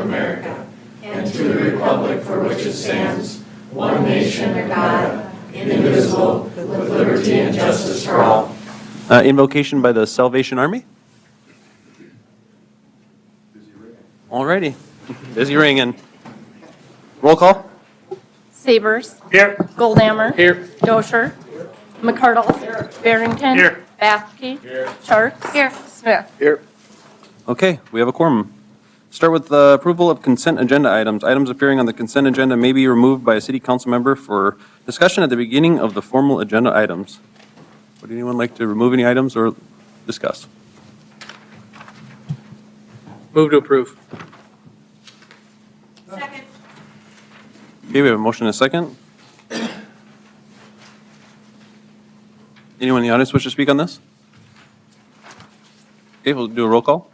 America and to the republic for which it stands, one nation under God, indivisible, with liberty and justice for all. Invocation by the Salvation Army. Alrighty, busy ringing. Roll call. Sabers. Here. Goldammer. Here. Dosher. McCardle. Barrington. Here. Bathke. Sharps. Here. Smith. Here. Okay, we have a quorum. Start with the approval of consent agenda items. Items appearing on the consent agenda may be removed by a city council member for discussion at the beginning of the formal agenda items. Would anyone like to remove any items or discuss? Move to approve. Second. Okay, we have a motion and a second. Anyone in the audience wish to speak on this? Okay, we'll do a roll call.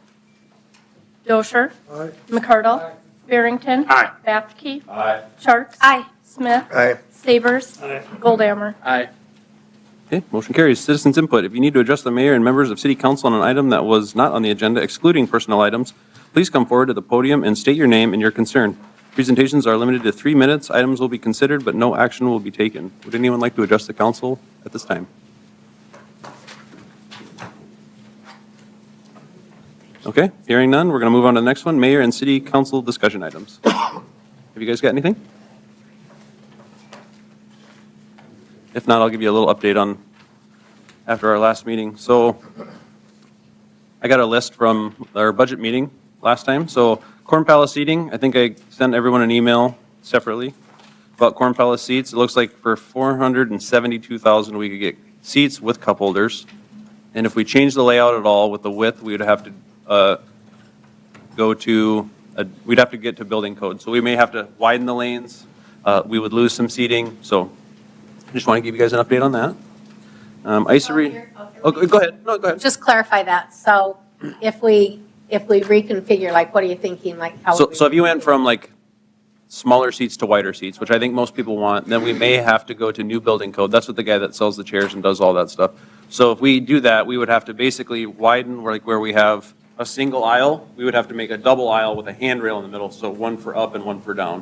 Dosher. Aye. McCardle. Barrington. Aye. Bathke. Aye. Sharps. Aye. Smith. Aye. Sabers. Aye. Goldammer. Aye. Okay, motion carries. Citizens input. If you need to address the mayor and members of city council on an item that was not on the agenda, excluding personnel items, please come forward to the podium and state your name and your concern. Presentations are limited to 3 minutes. Items will be considered, but no action will be taken. Would anyone like to address the council at this time? Okay, hearing none, we're going to move on to the next one, mayor and city council discussion items. Have you guys got anything? If not, I'll give you a little update on after our last meeting. So I got a list from our budget meeting last time. So Corn Palace seating, I think I sent everyone an email separately about Corn Palace seats. It looks like for $472,000 we could get seats with cup holders. And if we change the layout at all with the width, we would have to we'd have to get to building code. So we may have to widen the lanes. We would lose some seating. So I just want to give you guys an update on that. Ice arena. Oh, go ahead. No, go ahead. Just clarify that. So if we reconfigure, like, what are you thinking, like, how? So, would we- so if you went from like smaller seats to wider seats, which I think most people want, then we may have to go to new building code. That's what the guy that sells the chairs and does all that stuff. So if we do that, we would have to basically widen where we have a single aisle, we would have to make a double aisle with a handrail in the middle, so one for up and one for down.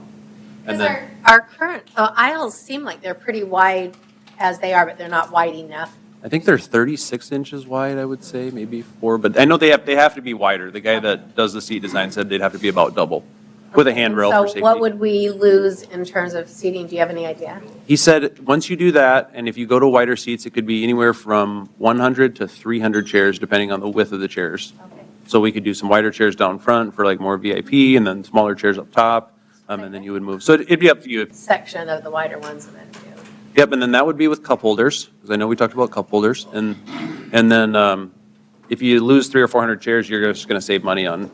And Because then, our current aisles seem like they're pretty wide as they are, but they're not wide enough. I think they're 36 inches wide, I would say, maybe 4, but I know they have to be wider. The guy that does the seat design said they'd have to be about double with a handrail for safety. So what would we lose in terms of seating? Do you have any idea? He said, once you do that, and if you go to wider seats, it could be anywhere from 100 to 300 chairs, depending on the width of the chairs. Okay. So we could do some wider chairs down front for like more VIP, and then smaller chairs up top, and then you would move. So it'd be up to you. Section of the wider ones and then do. Yep, and then that would be with cup holders, because I know we talked about cup holders. And then if you lose 300 or 400 chairs, you're just going to save money on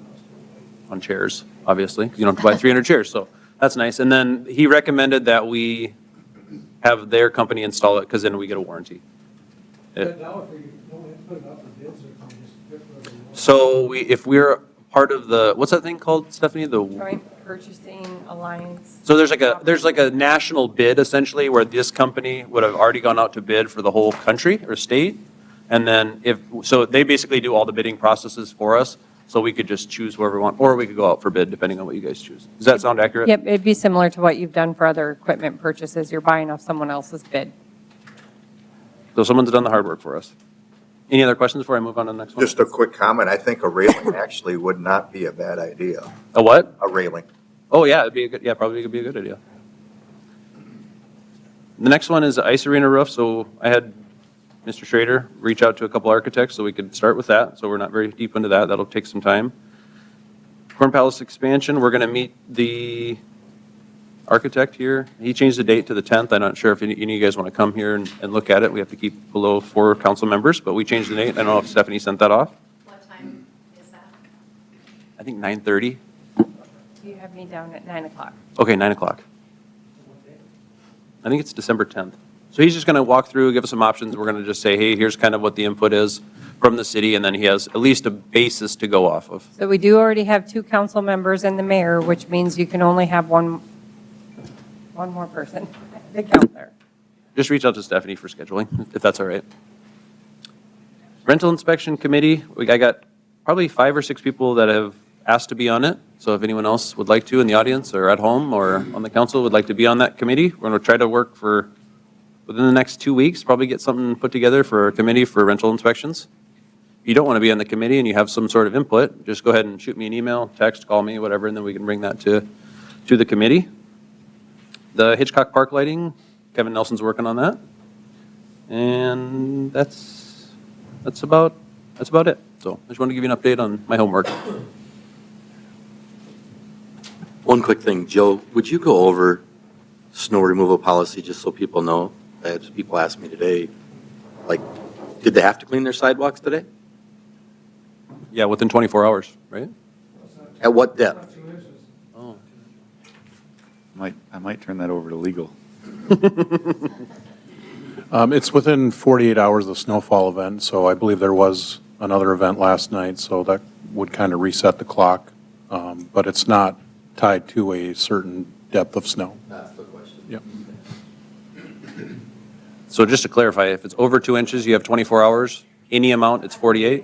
chairs, obviously, because you don't have to buy 300 chairs. So that's nice. And then he recommended that we have their company install it, because then we get a warranty. But now if we don't put it up for bids, or can we just pick whatever we want? So if we're part of the, what's that thing called, Stephanie? Joint Purchasing Alliance. So there's like a national bid essentially where this company would have already gone out to bid for the whole country or state. And then so they basically do all the bidding processes for us. So we could just choose whoever we want, or we could go out for bid depending on what you guys choose. Does that sound accurate? Yep, it'd be similar to what you've done for other equipment purchases. You're buying off someone else's bid. So someone's done the hard work for us. Any other questions before I move on to the next one? Just a quick comment. I think a railing actually would not be a bad idea. A what? A railing. Oh, yeah, probably could be a good idea. The next one is the ice arena roof. So I had Mr. Schrader reach out to a couple architects so we could start with that. So we're not very deep into that. That'll take some time. Corn Palace expansion, we're going to meet the architect here. He changed the date to the 10th. I'm not sure if any of you guys want to come here and look at it. We have to keep below 4 council members, but we changed the date. I don't know if Stephanie sent that off. What time is that? I think 9:30. You have me down at 9 o'clock. Okay, 9 o'clock. I think it's December 10th. So he's just going to walk through, give us some options. We're going to just say, hey, here's kind of what the input is from the city, and then he has at least a basis to go off of. So we do already have 2 council members and the mayor, which means you can only have one more person to count there. Just reach out to Stephanie for scheduling, if that's all right. Rental inspection committee, I got probably 5 or 6 people that have asked to be on it. So if anyone else would like to in the audience or at home or on the council would like to be on that committee, we're going to try to work for, within the next 2 weeks, probably get something put together for a committee for rental inspections. If you don't want to be on the committee and you have some sort of input, just go ahead and shoot me an email, text, call me, whatever, and then we can bring that to the committee. The Hitchcock Park lighting, Kevin Nelson's working on that. And that's about it. So I just want to give you an update on my homework. One quick thing, Joe, would you go over snow removal policy just so people know? I had people ask me today, like, did they have to clean their sidewalks today? Yeah, within 24 hours, right? At what depth? 2 inches. Oh. I might turn that over to legal. It's within 48 hours of the snowfall event, so I believe there was another event last night, so that would kind of reset the clock. But it's not tied to a certain depth of snow. That's the question. Yep. So just to clarify, if it's over 2 inches, you have 24 hours. Any amount, it's 48?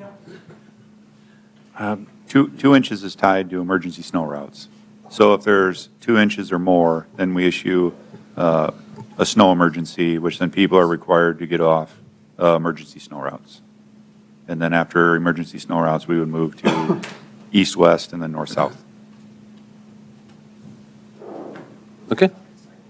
2 inches is tied to emergency snow routes. So if there's 2 inches or more, then we issue a snow emergency, which then people are required to get off emergency snow routes. And then after emergency snow routes, we would move to east-west and then north-south. Okay.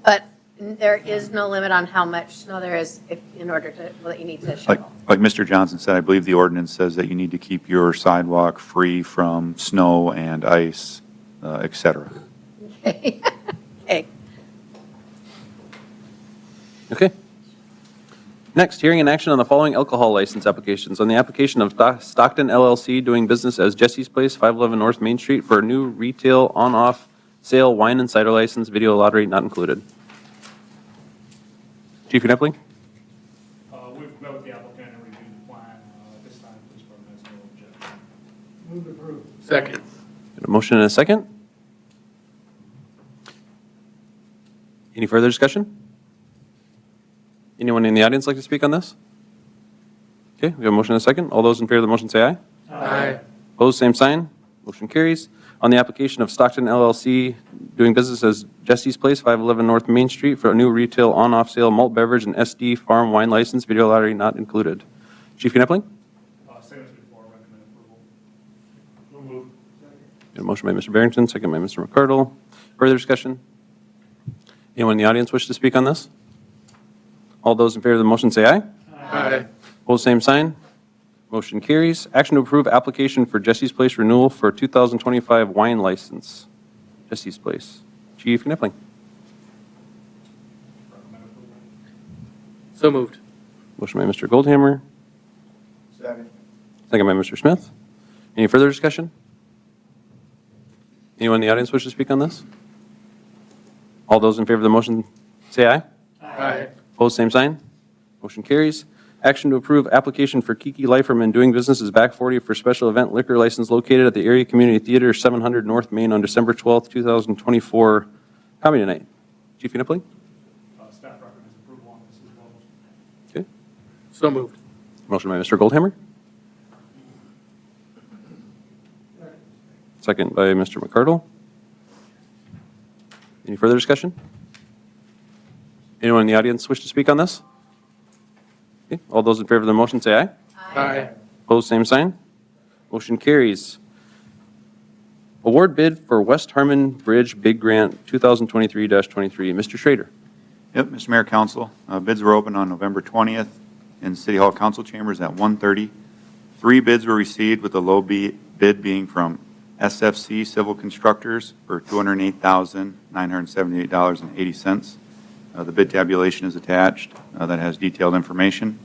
But there is no limit on how much snow there is in order to, well, that you need to shovel. Like Mr. Johnson said, I believe the ordinance says that you need to keep your sidewalk free from snow and ice, et cetera. Okay. Okay. Okay. Next, hearing and action on the following alcohol license applications. On the application of Stockton LLC doing business as Jesse's Place, 511 North Main Street for a new retail on-off sale wine and cider license, video lottery not included. Chief Knepling? We've met with the applicant and reviewed the plan. At this time, police department has no objection. Move to approve. Second. Got a motion and a second. Any further discussion? Anyone in the audience like to speak on this? Okay, we have a motion and a second. All those in favor of the motion say aye. Aye. Opposed, same sign. Motion carries. On the application of Stockton LLC doing business as Jesse's Place, 511 North Main Street for a new retail on-off sale malt beverage and SD farm wine license, video lottery not included. Chief Knepling? Same as before, recommend approval. So moved. Got a motion by Mr. Barrington, second by Mr. McCardle. Further discussion? Anyone in the audience wish to speak on this? All those in favor of the motion say aye. Aye. Opposed, same sign. Motion carries. Action to approve application for Jesse's Place renewal for 2025 wine license. Jesse's Place. Chief Knepling. So moved. Motion by Mr. Goldhammer, Second. second by Mr. Smith. Any further discussion? Anyone in the audience wish to speak on this? All those in favor of the motion say aye. Aye. Opposed, same sign. Motion carries. Action to approve application for Kiki Leiferman doing business as Back 40 for special event liquor license located at the Area Community Theater, 700 North Main on December 12th, 2024, comedy night. Chief Knepling? Staff recommends approval on this as well. Okay. So moved. Motion by Mr. Goldhammer. Second by Mr. McCardle. Any further discussion? Anyone in the audience wish to speak on this? Okay. All those in favor of the motion say aye. Aye. Opposed, same sign. Motion carries. Award bid for West Harmon Bridge Big Grant 2023-23. Mr. Schrader. Yep, Mr. Mayor, Council, bids were open on November 20th in City Hall Council Chambers at 1:30. 3 bids were received, with the low bid being from SFC Civil Constructors for $208,978.80. The bid tabulation is attached. That has detailed information.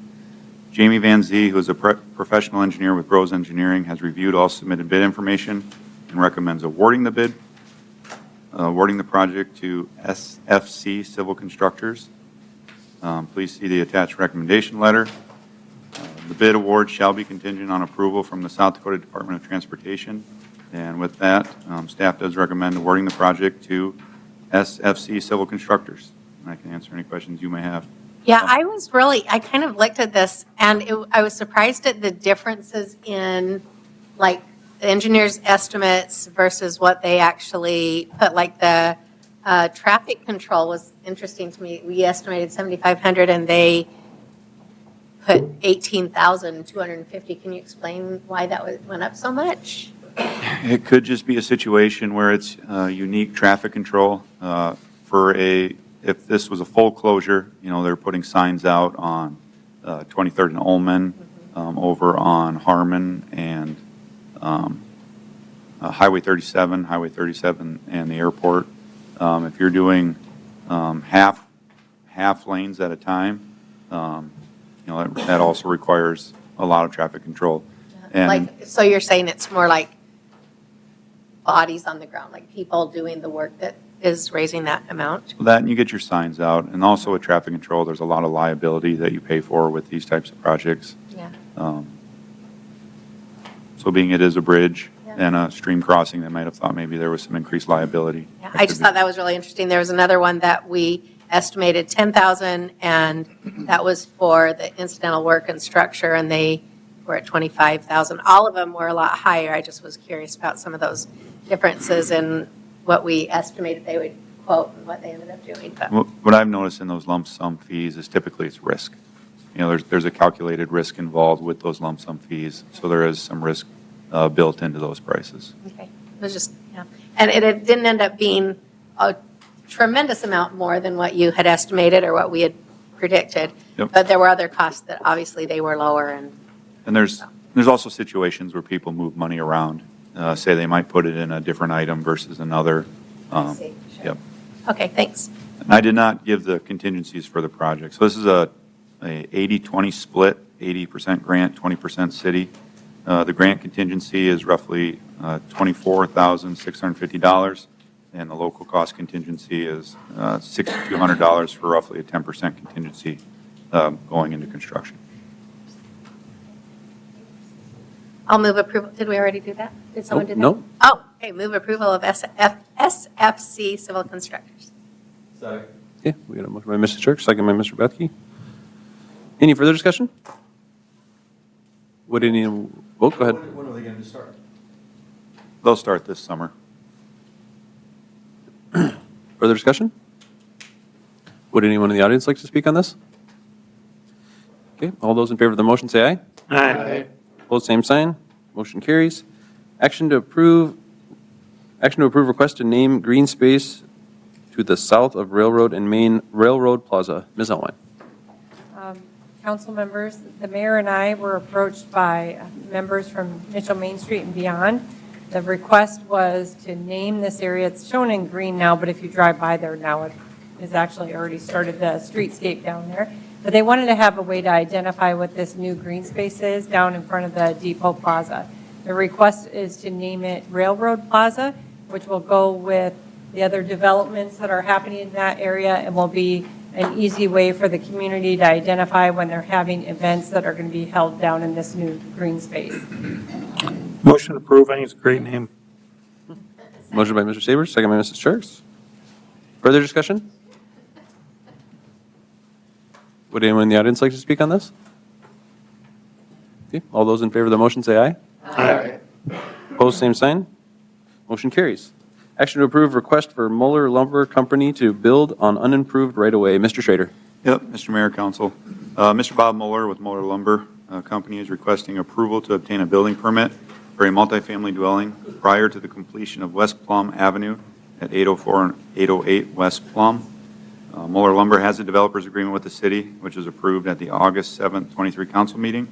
Jamie Van Zee, who is a professional engineer with Rose Engineering, has reviewed all submitted bid information and recommends awarding the bid, awarding the project to SFC Civil Constructors. Please see the attached recommendation letter. The bid award shall be contingent on approval from the South Dakota Department of Transportation. And with that, staff does recommend awarding the project to SFC Civil Constructors. I can answer any questions you may have. Yeah, I kind of looked at this and I was surprised at the differences in like engineer's estimates versus what they actually put, like the traffic control was interesting to me. We estimated 7,500 and they put 18,250. Can you explain why that went up so much? It could just be a situation where it's unique traffic control. If this was a full closure, they're putting signs out on 23rd and Ullman, over on Harmon and Highway 37 and the airport. If you're doing half lanes at a time, that also requires a lot of traffic control. And So you're saying it's more like bodies on the ground, like people doing the work that is raising that amount? that, and you get your signs out, and also with traffic control, there's a lot of liability that you pay for with these types of projects. Yeah. So being it is a bridge Yeah. and a stream crossing, they might have thought maybe there was some increased liability. Yeah, I just thought that was really interesting. There was another one that we estimated 10,000, and that was for the incidental work and structure, and they were at 25,000. All of them were a lot higher. I just was curious about some of those differences in what we estimated they would quote and what they ended up doing. But What I've noticed in those lump sum fees is typically it's risk. There's a calculated risk involved with those lump sum fees, so there is some risk built into those prices. okay, it was just, yeah. And it didn't end up being a tremendous amount more than what you had estimated or what we had predicted. Yep. But there were other costs that obviously they were lower and. And there's also situations where people move money around. Say they might put it in a different item versus another. I see, sure. Yep. Okay, thanks. And I did not give the contingencies for the project. So this is a 80-20 split, 80% grant, 20% city. The grant contingency is roughly $24,650, and the local cost contingency is $6,200 for roughly a 10% contingency going into construction. I'll move approval. Did we already do that? Did someone do that? No. Oh, okay, move approval of SFC Civil Constructors. Okay, we got a motion by Mrs. Church, second by Mr. Bethke. Any further discussion? Would any, go ahead. When are they going to start? They'll start this summer. Further discussion? Would anyone in the audience like to speak on this? Okay, all those in favor of the motion say aye. Aye. Opposed, same sign. Motion carries. Action to approve request to name green space to the south of Railroad and Main Railroad Plaza. Ms. Elwine. Council members, the mayor and I were approached by members from Mitchell Main Street and beyond. The request was to name this area. It's shown in green now, but if you drive by there now, it is actually already started the streetscape down there. But they wanted to have a way to identify what this new green space is down in front of the Depot Plaza. The request is to name it Railroad Plaza, which will go with the other developments that are happening in that area and will be an easy way for the community to identify when they're having events that are going to be held down in this new green space. Motion approved. I think it's a great name. Motion by Mr. Sabers, second by Mrs. Sharks. Further discussion? Would anyone in the audience like to speak on this? Okay, all those in favor of the motion say aye. Aye. Opposed, same sign. Motion carries. Action to approve request for Mueller Lumber Company to build on unimproved right-of-way. Mr. Schrader. Yep, Mr. Mayor, Council. Mr. Bob Mueller with Mueller Lumber Company is requesting approval to obtain a building permit for a multifamily dwelling prior to the completion of West Plum Avenue at 804 and 808 West Plum. Mueller Lumber has a developer's agreement with the city, which was approved at the August 7th, 23 council meeting.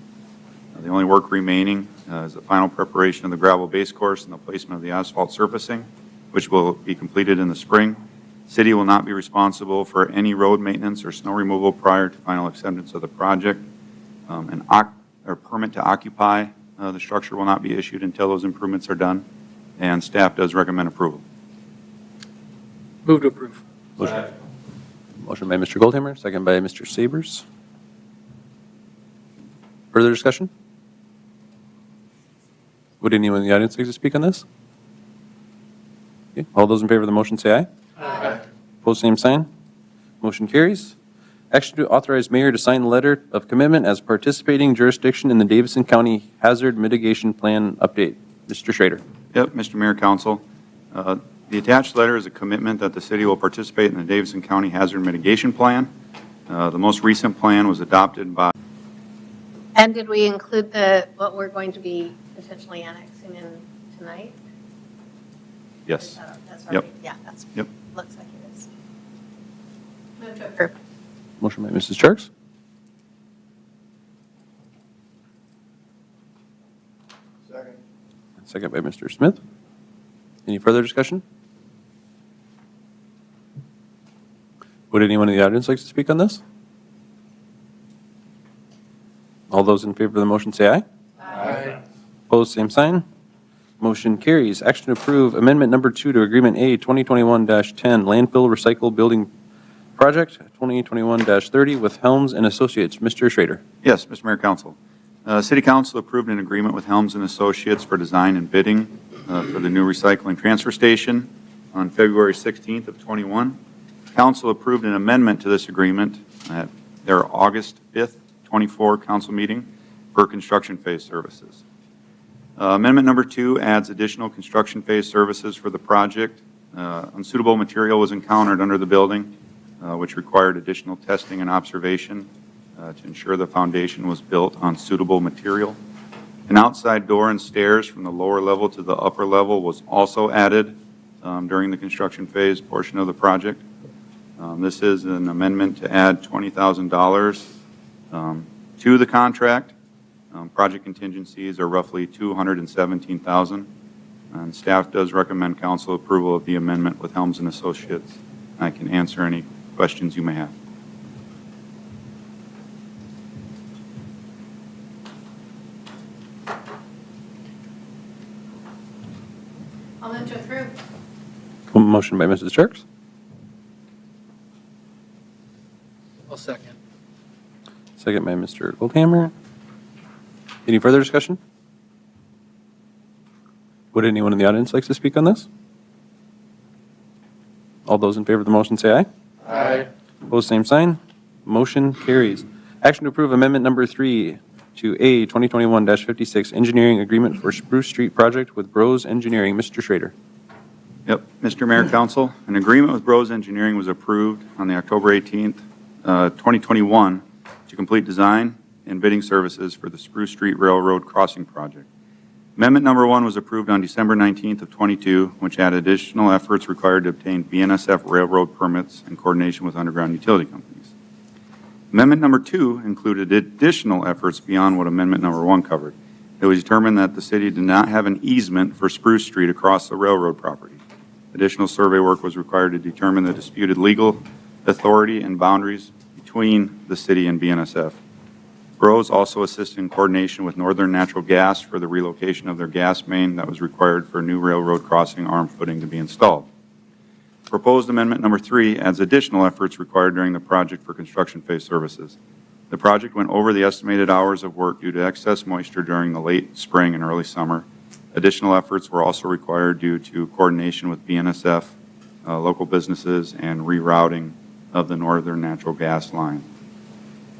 The only work remaining is the final preparation of the gravel base course and the placement of the asphalt surfacing, which will be completed in the spring. City will not be responsible for any road maintenance or snow removal prior to final acceptance of the project. An permit to occupy the structure will not be issued until those improvements are done, and staff does recommend approval. Move to approve. Motion by Mr. Goldhammer, second by Mr. Sabers. Further discussion? Would anyone in the audience like to speak on this? Okay, all those in favor of the motion say aye. Aye. Opposed, same sign. Motion carries. Action to authorize mayor to sign letter of commitment as participating jurisdiction in the Davidson County Hazard Mitigation Plan update. Mr. Schrader. Yep, Mr. Mayor, Council. The attached letter is a commitment that the city will participate in the Davidson County Hazard Mitigation Plan. The most recent plan was adopted by And did we include what we're going to be potentially annexing in tonight? Yes. That's Yep. already, yeah, that's, Yep. looks like it is. Move to approve. Motion by Mrs. Charles. Second by Mr. Smith. Any further discussion? Would anyone in the audience like to speak on this? All those in favor of the motion say aye. Aye. Opposed, same sign. Motion carries. Action to approve amendment number 2 to Agreement A 2021-10 Landfill Recycle Building Project 2021-30 with Helms and Associates. Mr. Schrader. Yes, Mr. Mayor, Council. City Council approved an agreement with Helms and Associates for design and bidding for the new recycling transfer station on February 16th of '21. Council approved an amendment to this agreement at their August 5th, '24 council meeting for construction phase services. Amendment number 2 adds additional construction phase services for the project. Unsuitable material was encountered under the building, which required additional testing and observation to ensure the foundation was built on suitable material. An outside door and stairs from the lower level to the upper level was also added during the construction phase portion of the project. This is an amendment to add $20,000 to the contract. Project contingencies are roughly $217,000, and staff does recommend council approval of the amendment with Helms and Associates. I can answer any questions you may have. I'll move to approve. Motion by Mrs. Charles. I'll second. Second by Mr. Goldhammer. Any further discussion? Would anyone in the audience like to speak on this? All those in favor of the motion say aye. Aye. Opposed, same sign. Motion carries. Action to approve amendment number 3 to A 2021-56 engineering agreement for Spruce Street project with Bros Engineering. Mr. Schrader. Yep, Mr. Mayor, Council, an agreement with Bros Engineering was approved on the October 18th, 2021 to complete design and bidding services for the Spruce Street Railroad Crossing Project. Amendment number 1 was approved on December 19th of '22, which added additional efforts required to obtain BNSF railroad permits in coordination with underground utility companies. Amendment number 2 included additional efforts beyond what amendment number 1 covered. It was determined that the city did not have an easement for Spruce Street across the railroad property. Additional survey work was required to determine the disputed legal authority and boundaries between the city and BNSF. Bros also assisted in coordination with Northern Natural Gas for the relocation of their gas main that was required for a new railroad crossing arm footing to be installed. Proposed amendment number 3 adds additional efforts required during the project for construction phase services. The project went over the estimated hours of work due to excess moisture during the late spring and early summer. Additional efforts were also required due to coordination with BNSF, local businesses, and rerouting of the Northern Natural Gas line.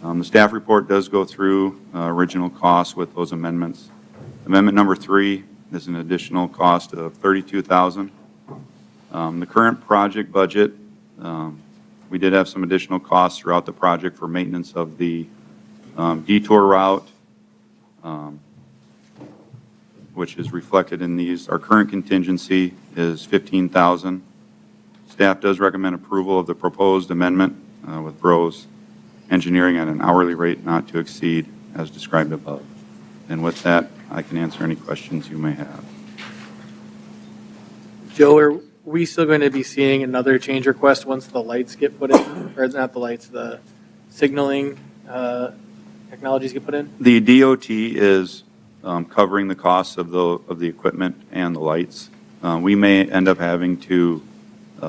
The staff report does go through original costs with those amendments. Amendment number 3 is an additional cost of $32,000. The current project budget, we did have some additional costs throughout the project for maintenance of the detour route, which is reflected in these. Our current contingency is $15,000. Staff does recommend approval of the proposed amendment with Bros Engineering at an hourly rate not to exceed as described above. And with that, I can answer any questions you may have. Joe, are we still going to be seeing another change request once the lights get put in? Or not the lights, the signaling technologies get put in? The DOT is covering the costs of the equipment and the lights. We may end up having to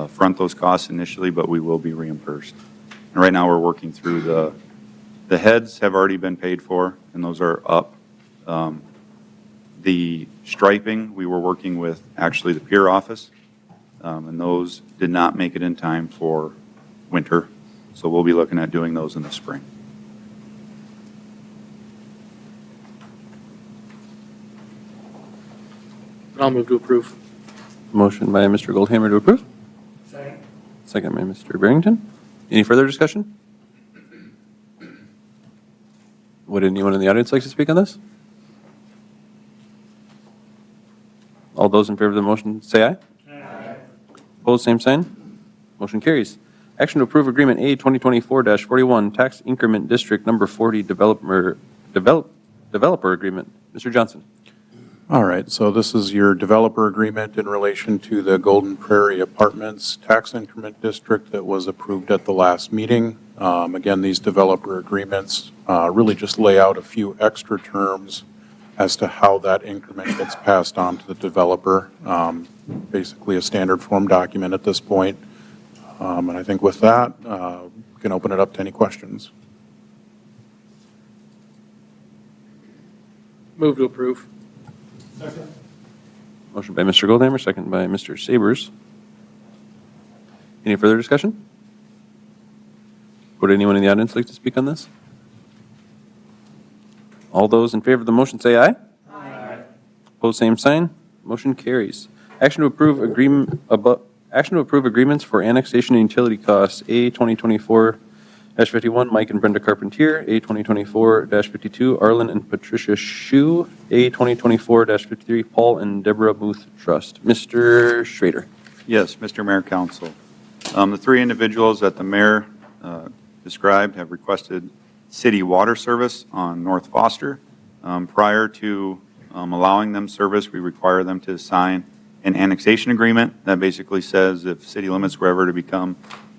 front those costs initially, but we will be reimbursed. And right now, we're working through the heads have already been paid for, and those are up. The striping, we were working with actually the pier office, and those did not make it in time for winter. So we'll be looking at doing those in the spring. I'll move to approve. Motion by Mr. Goldhammer to approve. Second. Second by Mr. Barrington. Any further discussion? Would anyone in the audience like to speak on this? All those in favor of the motion say aye. Aye. Opposed, same sign. Motion carries. Action to approve Agreement A 2024-41, Tax Increment District Number 40 Developer Agreement. Mr. Johnson. All right, so this is your developer agreement in relation to the Golden Prairie Apartments Tax Increment District that was approved at the last meeting. Again, these developer agreements really just lay out a few extra terms as to how that increment gets passed on to the developer. Basically a standard form document at this point. And I think with that, we can open it up to any questions. Move to approve. Second. Motion by Mr. Goldhammer, second by Mr. Sabers. Any further discussion? Would anyone in the audience like to speak on this? All those in favor of the motion say aye. Aye. Opposed, same sign. Motion carries. Action to approve agreements for annexation and utility costs, A 2024-51, Mike and Brenda Carpentier, A 2024-52, Arlen and Patricia Shu, A 2024-53, Paul and Deborah Booth Trust. Mr. Schrader. Yes, Mr. Mayor, Council. The three individuals that the mayor described have requested city water service on North Foster. Prior to allowing them service, we require them to sign an annexation agreement that basically says if city limits were ever to become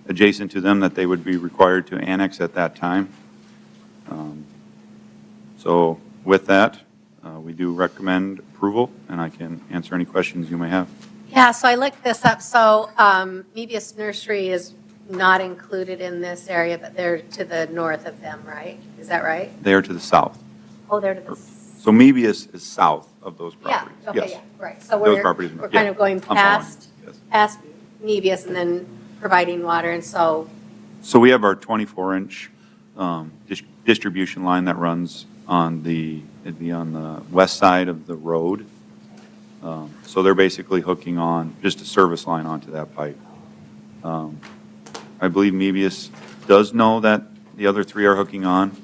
adjacent to them, that they would be required to annex at that time. So with that, we do recommend approval, and I can answer any questions you may have. Yeah, so I looked this up. So Mebius Nursery is not included in this area, but they're to the north of them, right? Is that right? They are to the south. Oh, they're to the. So Mebius is south of those Yeah, properties. okay, Yes. yeah, right. So Those we're properties, kind yeah, of going I'm following. past Yes. Mebius and then providing water, and so, So we have our 24-inch distribution line that runs on it'd be on the west side of the road. So they're basically hooking on, just a service line onto that pipe. I believe Mebius does know that the other three are hooking on.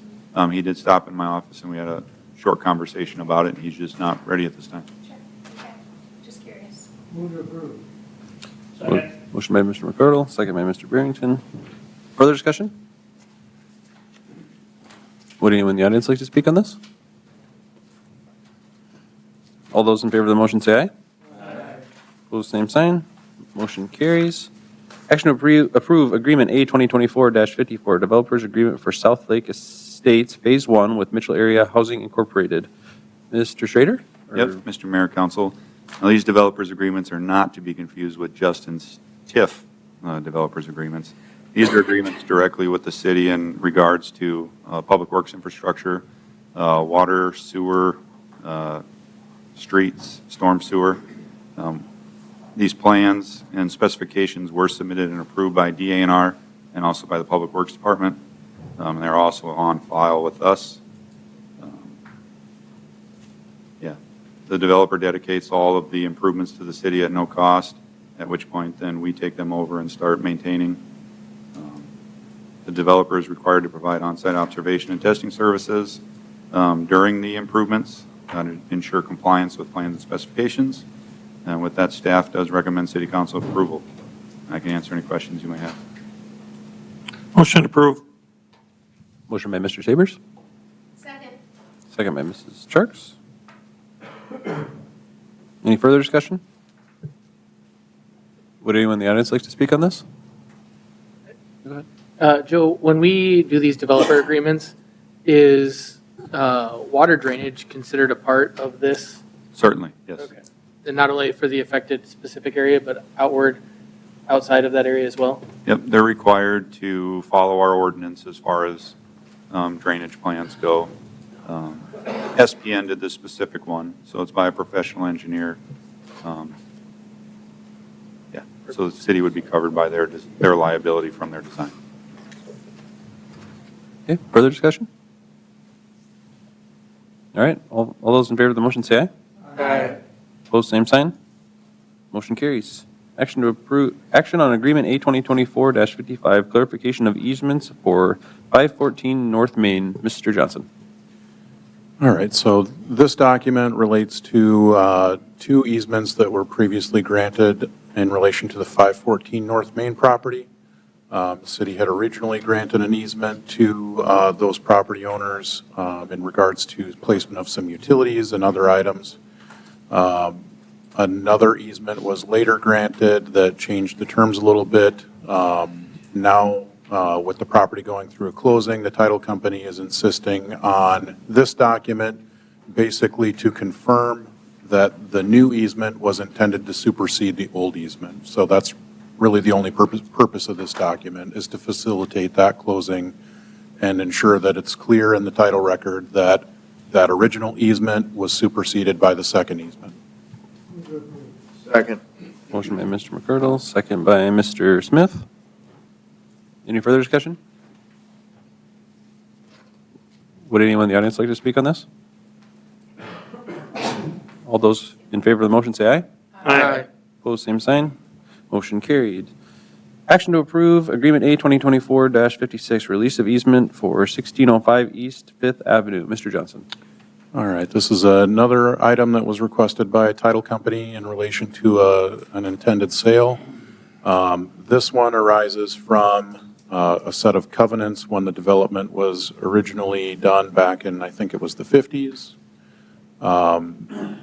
He did stop in my office and we had a short conversation about it, and he's just not ready at this time. okay, just curious. Move to approve. Second. Motion by Mr. McCardle, second by Mr. Barrington. Further discussion? Would anyone in the audience like to speak on this? All those in favor of the motion say aye. Aye. Opposed, same sign. Motion carries. Action to approve Agreement A 2024-54, Developers Agreement for South Lake Estates Phase 1 with Mitchell Area Housing Incorporated. Mr. Schrader? Yep, Mr. Mayor, Council. Now, these developers agreements are not to be confused with Justin's TIF developers agreements. These are agreements directly with the city in regards to public works infrastructure, water, sewer, streets, storm sewer. These plans and specifications were submitted and approved by DANR and also by the Public Works Department. They're also on file with us. The developer dedicates all of the improvements to the city at no cost, at which point then we take them over and start maintaining. The developer is required to provide on-site observation and testing services during the improvements to ensure compliance with plans and specifications. And with that, staff does recommend City Council approval. I can answer any questions you may have. Motion approved. Motion by Mr. Sabers, Second. second by Mrs. Charks. Any further discussion? Would anyone in the audience like to speak on this? Go ahead. Joe, when we do these developer agreements, is water drainage considered a part of this? Certainly, yes. Okay. And not only for the affected specific area, but outside of that area as well? Yep, they're required to follow our ordinance as far as drainage plans go. SPN did this specific one, so it's by a professional engineer. Yeah, so the city would be covered by their liability from their design. Okay, further discussion? All right, all those in favor of the motion say aye. Aye. Opposed, same sign. Motion carries. Action on agreement A 2024-55, clarification of easements for 514 North Main. Mr. Johnson. All right, so this document relates to two easements that were previously granted in relation to the 514 North Main property. The city had originally granted an easement to those property owners in regards to placement of some utilities and other items. Another easement was later granted that changed the terms a little bit. Now, with the property going through a closing, the title company is insisting on this document basically to confirm that the new easement was intended to supersede the old easement. So that's really the only purpose of this document, is to facilitate that closing and ensure that it's clear in the title record that that original easement was superseded by the second easement. Second. Motion by Mr. McCardle, second by Mr. Smith. Any further discussion? Would anyone in the audience like to speak on this? All those in favor of the motion say aye. Aye. Opposed, same sign. Motion carried. Action to approve Agreement A 2024-56, release of easement for 1605 East 5th Avenue. Mr. Johnson. All right, this is another item that was requested by a title company in relation to an intended sale. This one arises from a set of covenants when the development was originally done back in, I think it was the 50s.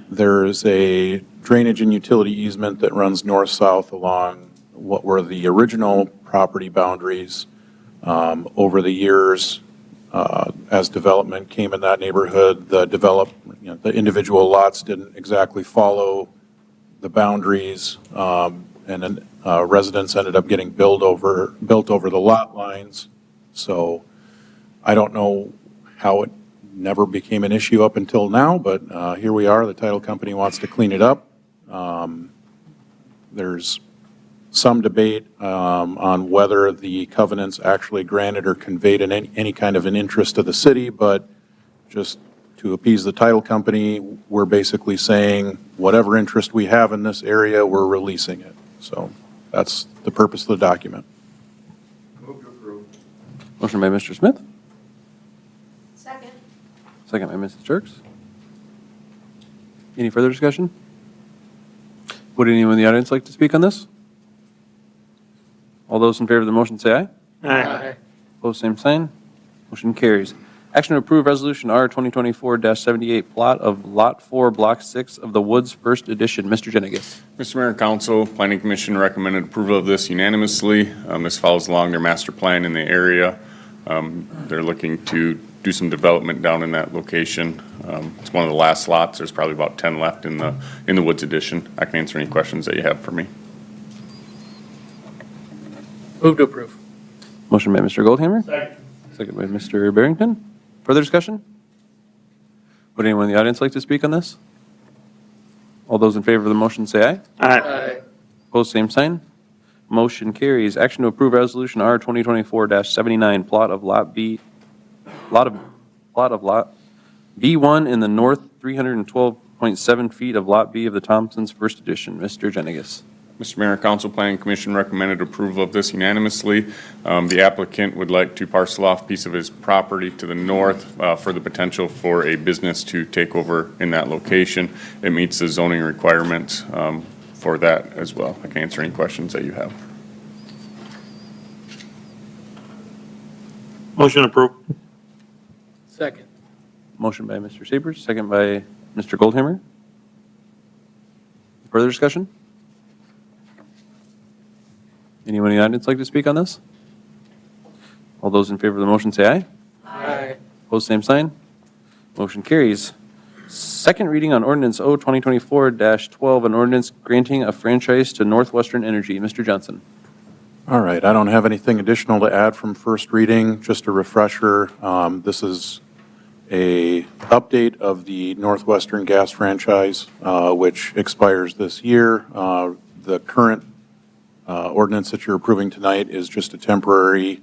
There is a drainage and utility easement that runs north-south along what were the original property boundaries. Over the years, as development came in that neighborhood, the individual lots didn't exactly follow the boundaries, and then residents ended up getting built over the lot lines. So I don't know how it never became an issue up until now, but here we are. The title company wants to clean it up. There's some debate on whether the covenants actually granted or conveyed any kind of an interest to the city, but just to appease the title company, we're basically saying whatever interest we have in this area, we're releasing it. So that's the purpose of the document. Move to approve. Motion by Mr. Smith, Second. second by Mrs. Jerks. Any further discussion? Would anyone in the audience like to speak on this? All those in favor of the motion say aye. Aye. Opposed, same sign. Motion carries. Action to approve Resolution R 2024-78, plot of Lot 4, Block 6 of the Woods First Edition. Mr. Jenigas. Mr. Mayor and Council, Planning Commission recommended approval of this unanimously. This follows along their master plan in the area. They're looking to do some development down in that location. It's one of the last lots. There's probably about 10 left in the Woods Edition. I can answer any questions that you have for me. Move to approve. Motion by Mr. Goldhammer. Second. Second by Mr. Barrington. Further discussion? Would anyone in the audience like to speak on this? All those in favor of the motion say aye. Aye. Opposed, same sign. Motion carries. Action to approve Resolution R 2024-79, plot of Lot B1 in the north 312.7 feet of Lot B of the Thompsons First Edition. Mr. Jenigas. Mr. Mayor and Council, Planning Commission recommended approval of this unanimously. The applicant would like to parcel off a piece of his property to the north for the potential for a business to take over in that location. It meets the zoning requirements for that as well. I can answer any questions that you have. Motion approved. Second. Motion by Mr. Sabers, second by Mr. Goldhammer. Further discussion? Anyone in the audience like to speak on this? All those in favor of the motion say aye. Aye. Opposed, same sign. Motion carries. Second reading on ordinance O 2024-12, an ordinance granting a franchise to Northwestern Energy. Mr. Johnson. All right, I don't have anything additional to add from first reading. Just a refresher. This is a update of the Northwestern Gas franchise, which expires this year. The current ordinance that you're approving tonight is just a temporary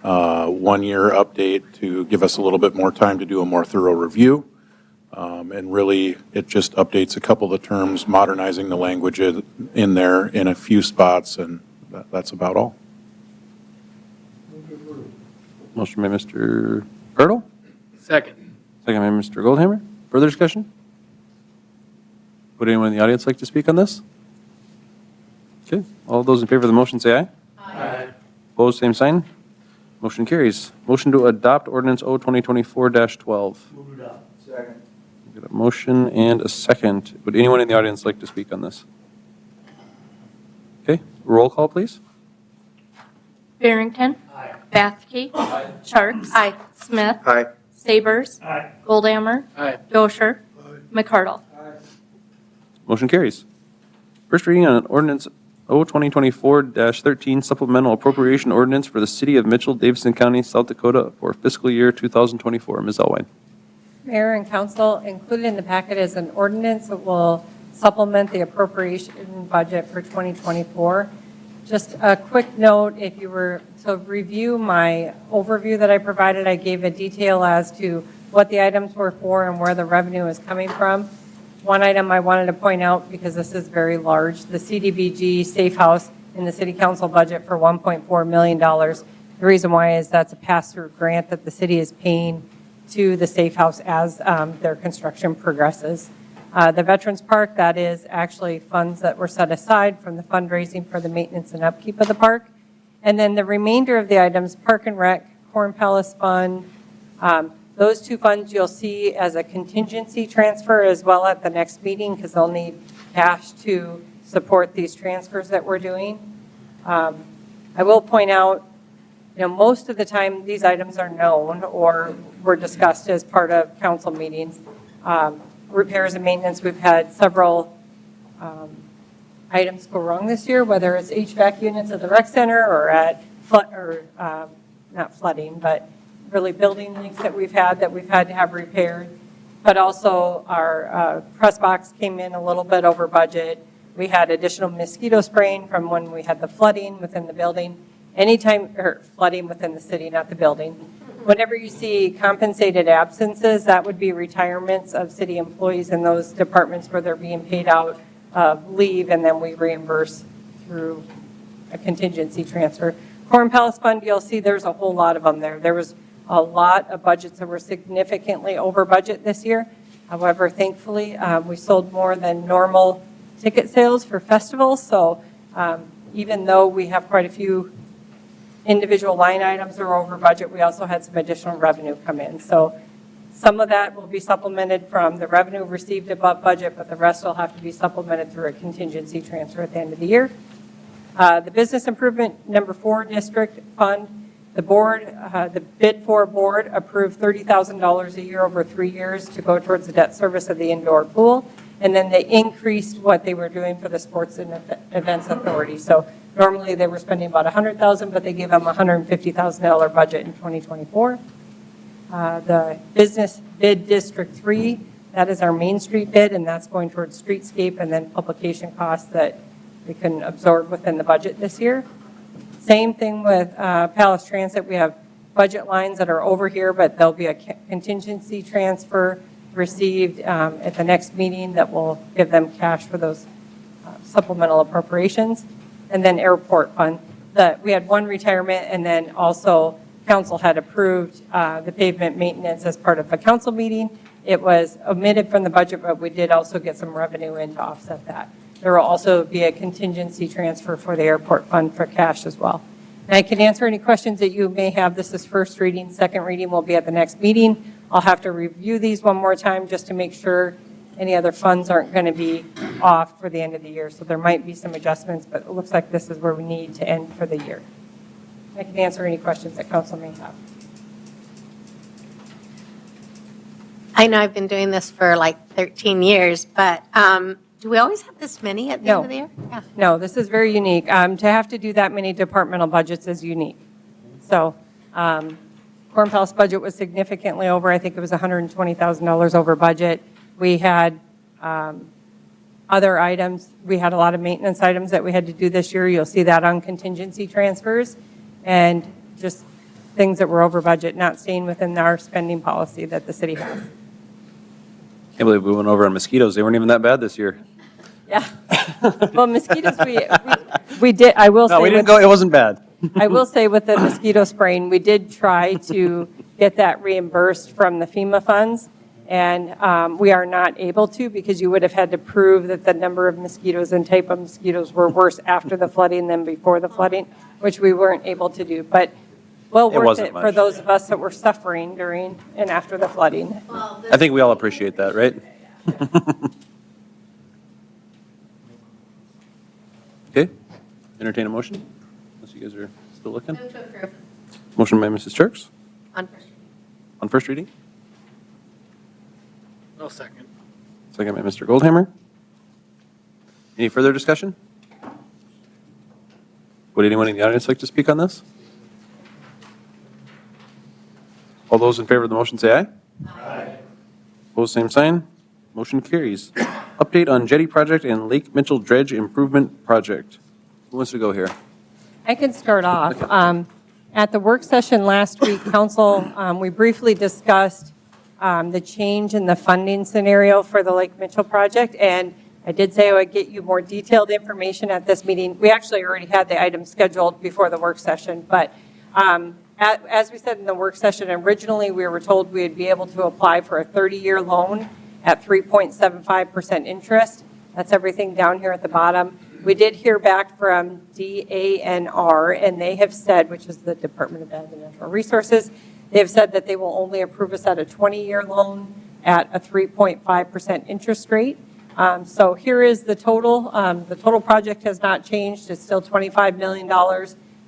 one-year update to give us a little bit more time to do a more thorough review. And really, it just updates a couple of the terms, modernizing the language in there in a few spots, and that's about all. Motion by Mr. Girdle, Second. second by Mr. Goldhammer. Further discussion? Would anyone in the audience like to speak on this? Okay, all those in favor of the motion say aye. Aye. Opposed, same sign. Motion carries. Motion to adopt ordinance O 2024-12. Move it up. Second. Got a motion and a second. Would anyone in the audience like to speak on this? Okay, roll call, please. Barrington. Aye. Bathke. Sharps. Aye. Smith. Aye. Sabers. Aye. Goldammer. Aye. Dosher. McCardle. Motion carries. First reading on ordinance O 2024-13 supplemental appropriation ordinance for the city of Mitchell, Davidson County, South Dakota for fiscal year 2024. Ms. Elwine. Mayor and council, included in the packet is an ordinance that will supplement the appropriation budget for 2024. Just a quick note, if you were to review my overview that I provided, I gave a detail as to what the items were for and where the revenue is coming from. One item I wanted to point out, because this is very large, the CDBG Safe House in the city council budget for $1.4 million. The reason why is that's a pass-through grant that the city is paying to the Safe House as their construction progresses. The Veterans Park, that is actually funds that were set aside from the fundraising for the maintenance and upkeep of the park. And then the remainder of the items, Park and Rec, Corn Palace Fund, those two funds you'll see as a contingency transfer as well at the next meeting, because they'll need cash to support these transfers that we're doing. I will point out, most of the time these items are known or were discussed as part of council meetings. Repairs and maintenance, we've had several items go wrong this year, whether it's HVAC units at the rec center or at not flooding, but really building leaks that we've had to have repaired. But also our press box came in a little bit over budget. We had additional mosquito spraying from when we had the flooding within the building. Or flooding within the city, not the building. Whenever you see compensated absences, that would be retirements of city employees in those departments where they're being paid out of leave, and then we reimburse through a contingency transfer. Corn Palace Fund, you'll see there's a whole lot of them there. There was a lot of budgets that were significantly over budget this year. However, thankfully, we sold more than normal ticket sales for festivals. So even though we have quite a few individual line items that are over budget, we also had some additional revenue come in. So some of that will be supplemented from the revenue received above budget, but the rest will have to be supplemented through a contingency transfer at the end of the year. The Business Improvement Number 4 District Fund, the board, the bid for board approved $30,000 a year over 3 years to go towards the debt service of the indoor pool. And then they increased what they were doing for the Sports and Events Authority. So normally they were spending about $100,000, but they gave them a $150,000 budget in 2024. The Business Bid District 3, that is our Main Street bid, and that's going towards streetscape and then publication costs that we can absorb within the budget this year. Same thing with Palace Transit. We have budget lines that are over here, but there'll be a contingency transfer received at the next meeting that will give them cash for those supplemental appropriations. And then airport fund, we had one retirement, and then also council had approved the pavement maintenance as part of a council meeting. It was omitted from the budget, but we did also get some revenue in to offset that. There will also be a contingency transfer for the airport fund for cash as well. And I can answer any questions that you may have. This is first reading. Second reading will be at the next meeting. I'll have to review these one more time just to make sure any other funds aren't going to be off for the end of the year. So there might be some adjustments, but it looks like this is where we need to end for the year. I can answer any questions that council may have. I know I've been doing this for like 13 years, but do we always have this many at the end of the year? Yeah. No, this is very unique. To have to do that many departmental budgets is unique. So Corn Palace budget was significantly over. I think it was $120,000 over budget. We had other items. We had a lot of maintenance items that we had to do this year. You'll see that on contingency transfers and just things that were over budget, not staying within our spending policy that the city has. Can't believe we went over on mosquitoes. They weren't even that bad this year. Yeah. Well, mosquitoes, we did, I will say. No, we didn't with- go, it wasn't bad. I will say with the mosquito spraying, we did try to get that reimbursed from the FEMA funds, and we are not able to because you would have had to prove that the number of mosquitoes and type of mosquitoes were worse after the flooding than before the flooding, which we weren't able to do. But well It worth wasn't it for much. those of us that were suffering during and after the flooding. I think we all appreciate that, right? Okay, entertain a motion, unless you guys are still looking. Move to approve. Motion by Mrs. Turks On first reading. on first reading, I'll second. second by Mr. Goldhammer. Any further discussion? Would anyone in the audience like to speak on this? All those in favor of the motion say aye. Aye. Opposed, same sign. Motion carries. Update on jetty project and Lake Mitchell Dredge Improvement Project. Who wants to go here? I can start off. At the work session last week, council, we briefly discussed the change in the funding scenario for the Lake Mitchell project, and I did say I would get you more detailed information at this meeting. We actually already had the item scheduled before the work session, but as we said in the work session, originally we were told we would be able to apply for a 30-year loan at 3.75% interest. That's everything down here at the bottom. We did hear back from DANR, and they have said, which is the Department of Ed and Natural Resources, they have said that they will only approve us at a 20-year loan at a 3.5% interest rate. So here is the total. The total project has not changed. It's still $25 million.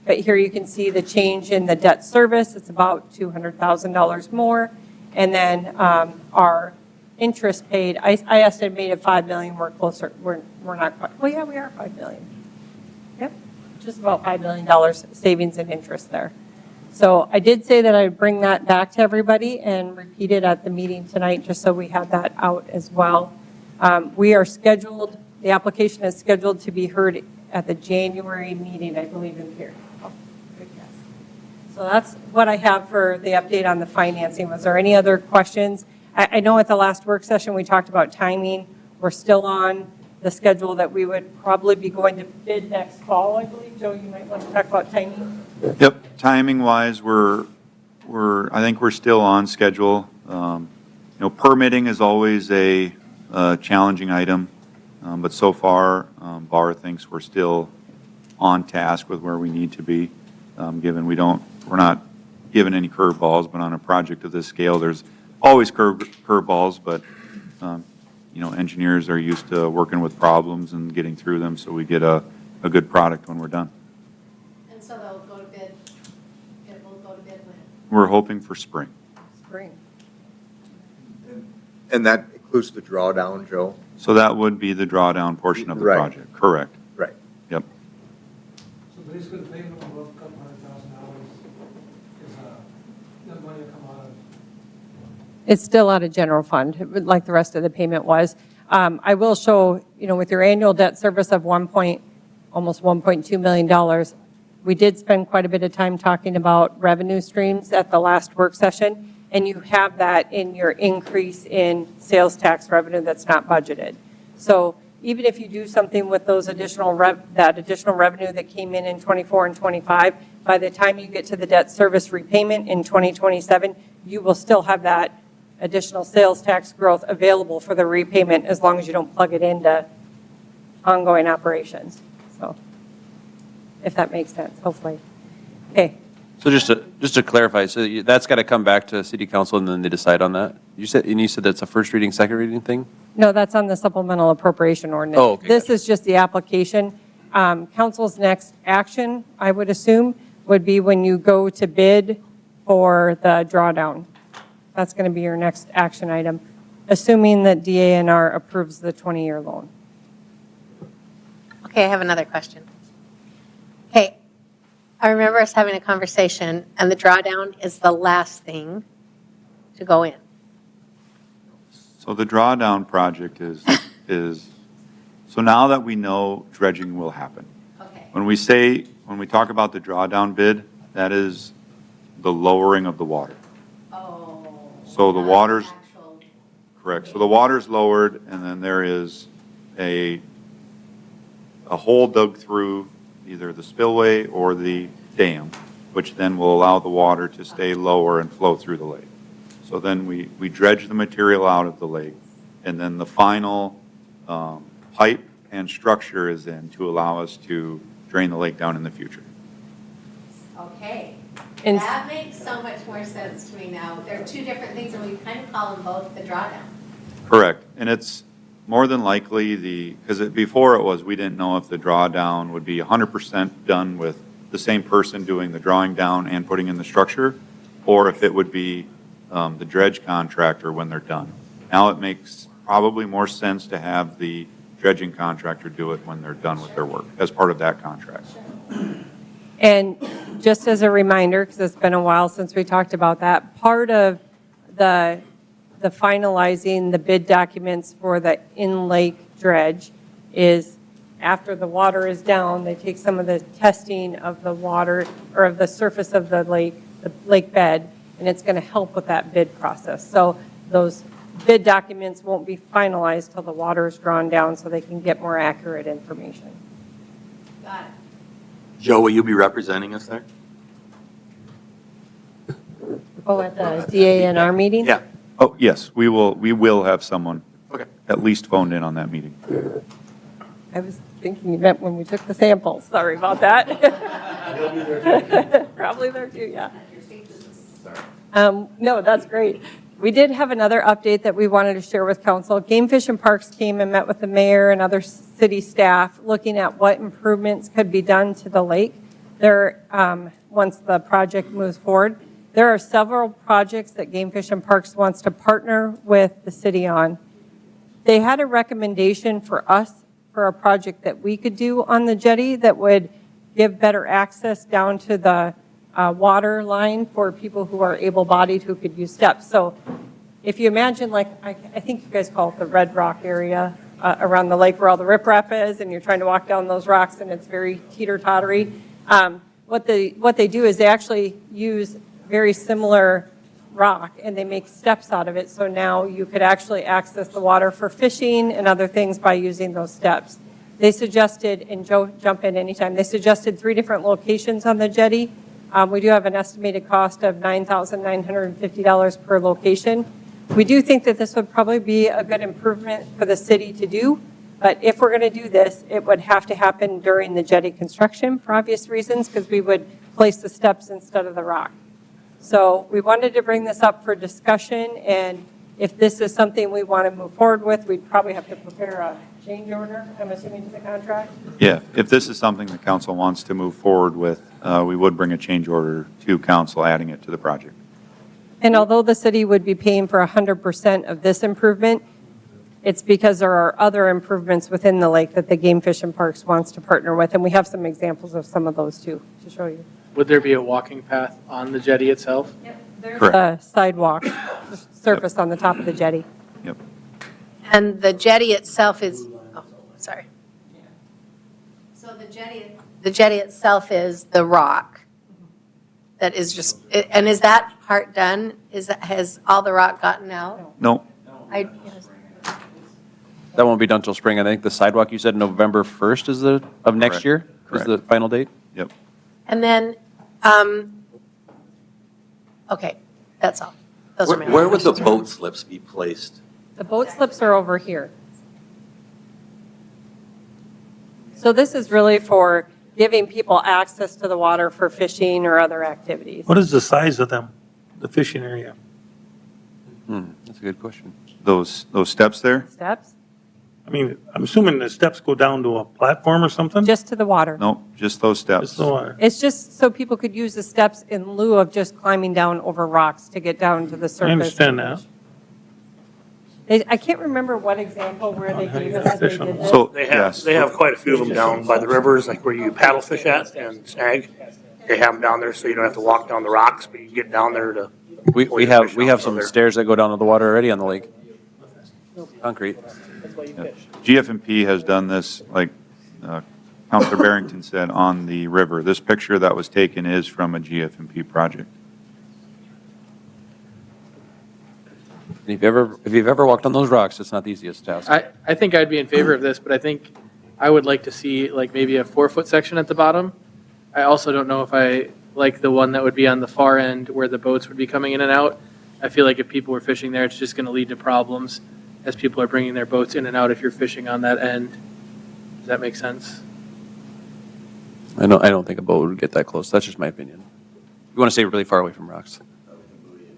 But here you can see the change in the debt service. It's about $200,000 more. And then our interest paid, I estimated $5 million. We're closer. We're not quite. Well, yeah, we are $5 million. Yep, just about $5 million savings in interest there. So I did say that I would bring that back to everybody and repeat it at the meeting tonight, just so we have that out as well. We are scheduled. The application is scheduled to be heard at the January meeting, I believe, in here. Oh, good guess. So that's what I have for the update on the financing. Was there any other questions? I know at the last work session, we talked about timing. We're still on the schedule that we would probably be going to bid next fall, I believe. Joe, you might want to talk about timing. Yep, timing wise, I think we're still on schedule. Permitting is always a challenging item, but so far, BAR thinks we're still on task with where we need to be, given we're not given any curveballs, but on a project of this scale, there's always curveballs, but engineers are used to working with problems and getting through them, so we get a good product when we're done. And so they'll go to bid, it will go to bid when? We're hoping for spring. Spring. And that includes the drawdown, Joe? So that would be the drawdown portion of the Right. project, correct? Right. Yep. So basically, the payment of a couple $100,000 is, that money will come out of. It's still out of general fund, like the rest of the payment was. I will show, with your annual debt service of almost $1.2 million, we did spend quite a bit of time talking about revenue streams at the last work session, and you have that in your increase in sales tax revenue that's not budgeted. So even if you do something with those additional revenue that came in 24 and 25, by the time you get to the debt service repayment in 2027, you will still have that additional sales tax growth available for the repayment as long as you don't plug it into ongoing operations. So if that makes sense, hopefully. Okay. So just to clarify, so that's got to come back to city council and then they decide on that? You said that's a first reading, second reading thing? No, that's on the supplemental appropriation ordinance. Oh, okay, This is just the application. Council's next action, I would assume, would be when you go to bid for the drawdown. That's going to be your next action item, assuming that DANR approves the 20-year loan. Okay, I have another question. Okay, I remember us having a conversation, and the drawdown is the last thing to go in. So the drawdown project is, so now that we know dredging will happen. Okay. When we talk about the drawdown bid, that is the lowering of the water. Oh. So the not waters, actual- Correct. So the water's lowered, and then there is a hole dug through either the spillway or the dam, which then will allow the water to stay lower and flow through the lake. So then we dredge the material out of the lake, and then the final pipe and structure is in to allow us to drain the lake down in the future. Okay. And- That makes so much more sense to me now. They're two different things, and we kind of call them both the drawdown. Correct. And it's more than likely because before it was, we didn't know if the drawdown would be 100% done with the same person doing the drawing down and putting in the structure, or if it would be the dredge contractor when they're done. Now it makes probably more sense to have the dredging contractor do it when they're done with their work as part of that contract. And just as a reminder, because it's been a while since we talked about that, part of the finalizing the bid documents for the in-lake dredge is after the water is down, they take some of the testing of the water or of the surface of the lake bed, and it's going to help with that bid process. So those bid documents won't be finalized till the water is drawn down so they can get more accurate information. Got it. Joe, will you be representing us there? Oh, at the DANR meeting? Yeah. Oh, yes, we will have someone Okay. at least phoned in on that meeting. I was thinking you meant when we took the samples. Sorry about that. Probably there too, yeah. No, that's great. We did have another update that we wanted to share with council. Game Fish and Parks came and met with the mayor and other city staff looking at what improvements could be done to the lake there once the project moves forward. There are several projects that Game Fish and Parks wants to partner with the city on. They had a recommendation for us for a project that we could do on the jetty that would give better access down to the water line for people who are able-bodied who could use steps. So if you imagine, like, I think you guys call it the Red Rock area around the lake where all the riprap is, and you're trying to walk down those rocks and it's very teeter-tottery. What they do is they actually use very similar rock and they make steps out of it. So now you could actually access the water for fishing and other things by using those steps. They suggested, and Joe, jump in anytime, they suggested 3 different locations on the jetty. We do have an estimated cost of $9,950 per location. We do think that this would probably be a good improvement for the city to do, but if we're going to do this, it would have to happen during the jetty construction for obvious reasons, because we would place the steps instead of the rock. So we wanted to bring this up for discussion, and if this is something we want to move forward with, we'd probably have to prepare a change order, I'm assuming, to the contract. Yeah, if this is something the council wants to move forward with, we would bring a change order to council adding it to the project. And although the city would be paying for 100% of this improvement, it's because there are other improvements within the lake that the Game Fish and Parks wants to partner with, and we have some examples of some of those too to show you. Would there be a walking path on the jetty itself? Correct. The sidewalk surface on the top of the jetty. Yep. And the jetty itself is, oh, sorry. So the jetty itself is the rock that is just, and is that part done? Has all the rock gotten out? No, That won't be done till spring. I think the sidewalk, you said November 1st is of next Correct. year? Correct. Is the final date? yep. And then, okay, that's all. Those are my Where would the questions. boat slips be placed? The boat slips are over here. So this is really for giving people access to the water for fishing or other activities. What is the size of them, the fishing area? That's a good question. Those steps there? Steps? I mean, I'm assuming the steps go down to a platform or something? Just to the water. No, just those steps. Just the water. It's just so people could use the steps in lieu of just climbing down over rocks to get down to the surface. I understand that. I can't remember what example where they gave us that they did this. So, They yes. have quite a few of them down by the rivers, like where you paddle fish at and snag. They have them down there so you don't have to walk down the rocks, but you can get down there to. We have some stairs that go down to the water already on the lake. Concrete. GF&P has done this, like Councilor Barrington said, on the river. This picture that was taken is from a GF&P project. If you've ever walked on those rocks, it's not the easiest task. I think I'd be in favor of this, but I think I would like to see like maybe a 4-foot section at the bottom. I also don't know if I like the one that would be on the far end where the boats would be coming in and out. I feel like if people were fishing there, it's just going to lead to problems as people are bringing their boats in and out if you're fishing on that end. Does that make sense? I don't think a boat would get that close. That's just my opinion. You want to stay really far away from rocks.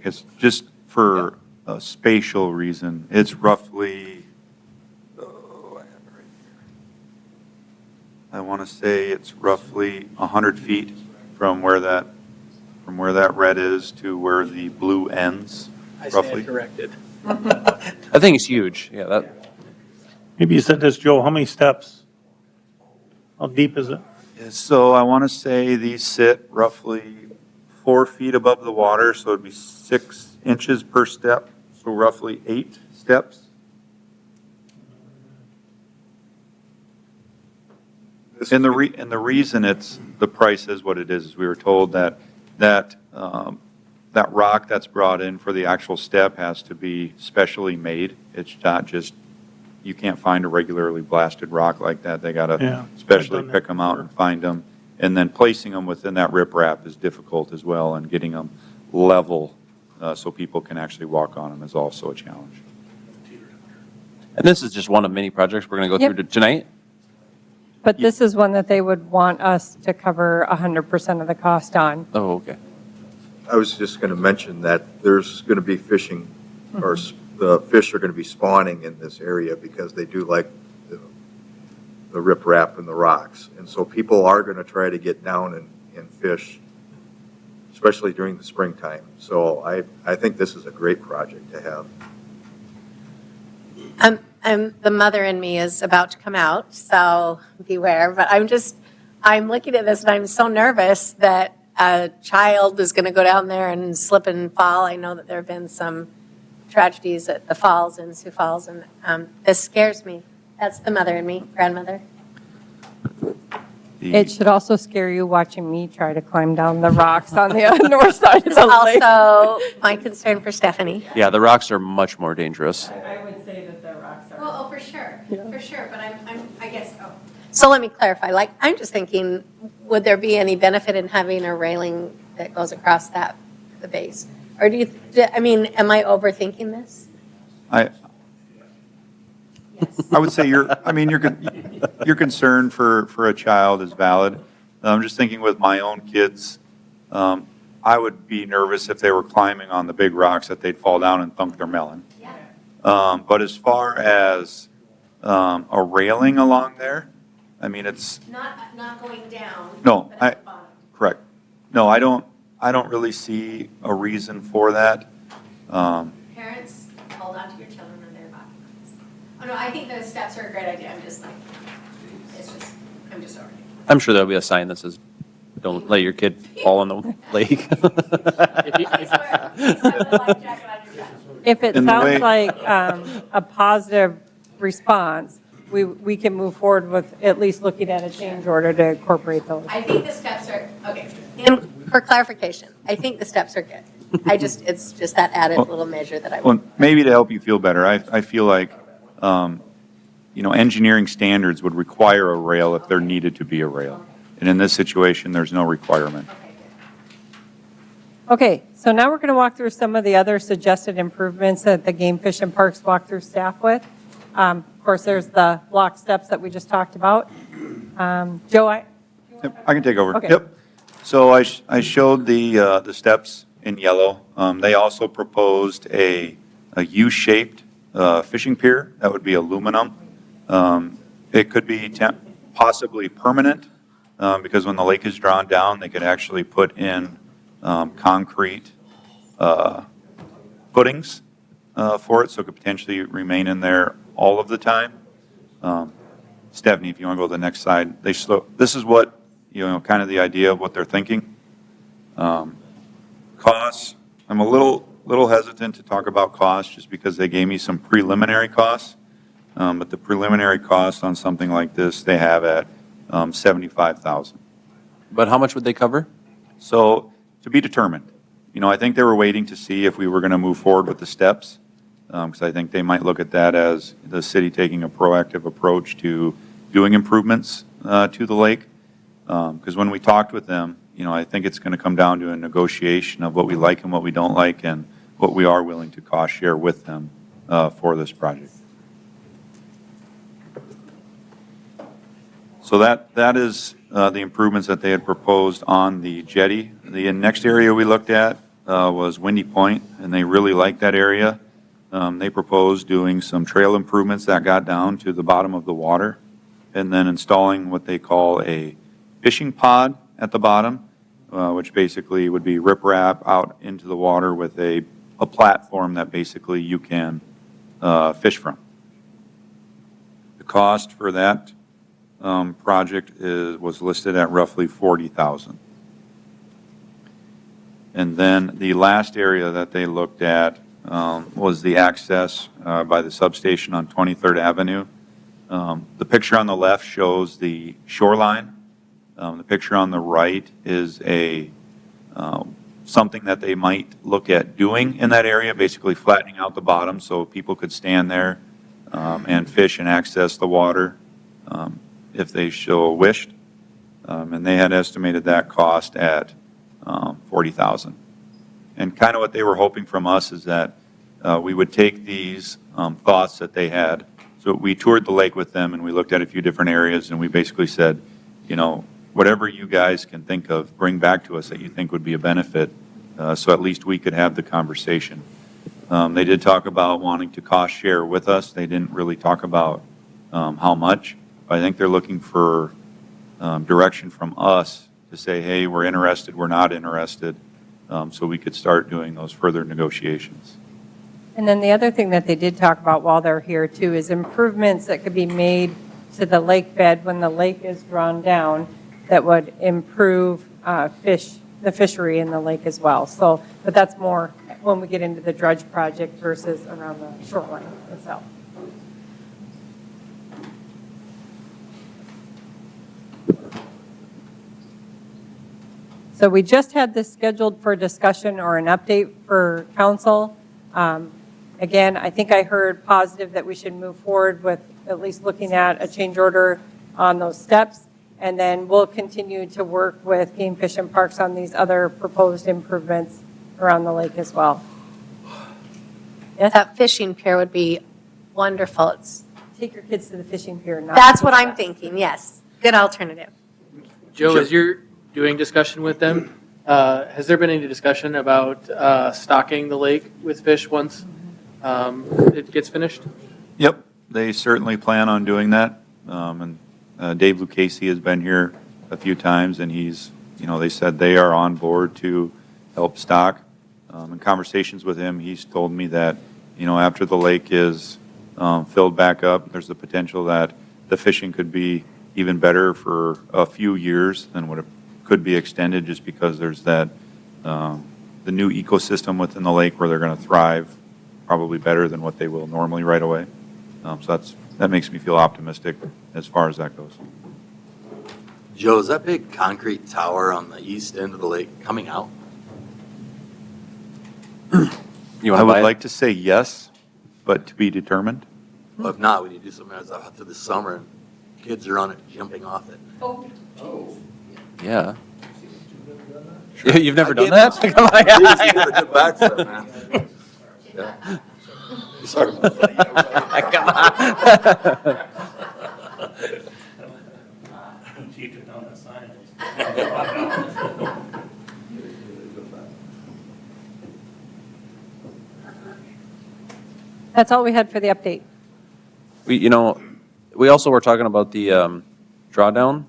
It's just for a spatial reason, it's roughly, oh, I have it right here. I want to say it's roughly 100 feet from where that red is to where the blue ends, I roughly. stand corrected. I think it's huge. Yeah, that. Maybe you said this, Joe, how many steps? How deep is it? So I want to say these sit roughly 4 feet above the water, so it'd be 6 inches per step, so roughly 8 steps. And the reason the price is what it is we were told that rock that's brought in for the actual step has to be specially made. It's not just, you can't find a regularly blasted rock like that. They got to specially pick them out and find them. And then placing them within that riprap is difficult as well, and getting them level so people can actually walk on them is also a challenge. And this is just one of many projects we're going to go through tonight. But this is one that they would want us to cover 100% of the cost on. Oh, okay. I was just going to mention that there's going to be fishing, or the fish are going to be spawning in this area because they do like the riprap and the rocks. And so people are going to try to get down and fish, especially during the springtime. So I think this is a great project to have. The mother in me is about to come out, so beware. But I'm looking at this and I'm so nervous that a child is going to go down there and slip and fall. I know that there have been some tragedies at the falls in Sioux Falls, and this scares me. That's the mother in me, grandmother. It should also scare you watching me try to climb down the rocks on the north side of It's the lake. also my concern for Stephanie. Yeah, the rocks are much more dangerous. I would say that the rocks are. Well, for sure, for sure. But I guess. Oh. So let me clarify. Like, I'm just thinking, would there be any benefit in having a railing that goes across the base, or do you? I mean, am I overthinking this? I would say your concern for a child is valid. I'm just thinking with my own kids, I would be nervous if they were climbing on the big rocks that they'd fall down and thunk their melon. Yeah. But as far as a railing along there, I mean, it's Not going down. no, but at the bottom. correct. No, I don't really see a reason for that. Parents, hold on to your children when they're walking. Oh no, I think those steps are a great idea. I'm just overthinking. I'm sure there'll be a sign that says, "Don't let your kid fall in the lake." If it In the sounds way- like a positive response, we can move forward with at least looking at a change order to incorporate those. I think the steps are, okay. And for clarification, I think the steps are good. It's just that added little measure that I Well, want. maybe to help you feel better, I feel like, engineering standards would require a rail if there needed to be a rail. And in this situation, there's no requirement. Okay, so now we're going to walk through some of the other suggested improvements that the Game Fish and Parks walked through staff with. Of course, there's the block steps that we just talked about. Joe, Yep, I can take over. Okay. Yep. So I showed the steps in yellow. They also proposed a U-shaped fishing pier that would be aluminum. It could be possibly permanent because when the lake is drawn down, they could actually put in concrete footings for it, so it could potentially remain in there all of the time. Stephanie, if you want to go to the next slide, this is what, kind of the idea of what they're thinking. Costs, I'm a little hesitant to talk about costs just because they gave me some preliminary costs. But the preliminary cost on something like this, they have at $75,000. But how much would they cover? So to be determined. I think they were waiting to see if we were going to move forward with the steps. because I think they might look at that as the city taking a proactive approach to doing improvements to the lake. Because when we talked with them, I think it's going to come down to a negotiation of what we like and what we don't like and what we are willing to cost share with them for this project. So that is the improvements that they had proposed on the jetty. The next area we looked at was Windy Point, and they really liked that area. They proposed doing some trail improvements that got down to the bottom of the water, and then installing what they call a fishing pod at the bottom, which basically would be riprap out into the water with a platform that basically you can fish from. The cost for that project was listed at roughly $40,000. And then the last area that they looked at was the access by the substation on 23rd Avenue. The picture on the left shows the shoreline. The picture on the right is something that they might look at doing in that area, basically flattening out the bottom so people could stand there and fish and access the water if they so wished. And they had estimated that cost at $40,000. And kind of what they were hoping from us is that we would take these thoughts that they had. So we toured the lake with them and we looked at a few different areas and we basically said, whatever you guys can think of, bring back to us that you think would be a benefit, so at least we could have the conversation. They did talk about wanting to cost share with us. They didn't really talk about how much. I think they're looking for direction from us to say, hey, we're interested, we're not interested, so we could start doing those further negotiations. And then the other thing that they did talk about while they're here too is improvements that could be made to the lake bed when the lake is drawn down that would improve the fishery in the lake as well. So, but that's more when we get into the dredge project versus around the shoreline itself. So we just had this scheduled for discussion or an update for council. Again, I think I heard positive that we should move forward with at least looking at a change order on those steps. And then we'll continue to work with Game Fish and Parks on these other proposed improvements around the lake as well. Yes? That fishing pier would be wonderful. Take your kids to the fishing pier. Not That's what I'm thinking, yes. Good alternative. Joe, as you're doing discussion with them, has there been any discussion about stocking the lake with fish once it gets finished? Yep, they certainly plan on doing that. And Dave Lucchese has been here a few times, and they said they are on board to help stock. In conversations with him, he's told me that, after the lake is filled back up, there's the potential that the fishing could be even better for a few years than what it could be extended, just because there's that the new ecosystem within the lake where they're going to thrive probably better than what they will normally right away. So that makes me feel optimistic as far as that goes. Joe, is that big concrete tower on the east end of the lake coming out? I would like to say yes, but to be determined. Well, if not, we need to do something out through the summer, and kids are on it, jumping off it. Yeah. You've never done I that? gave Come on. Jeez, you did a good backflip, man. Yeah. Sorry about that. Come on. That's all we had for the update. We also were talking about the drawdown,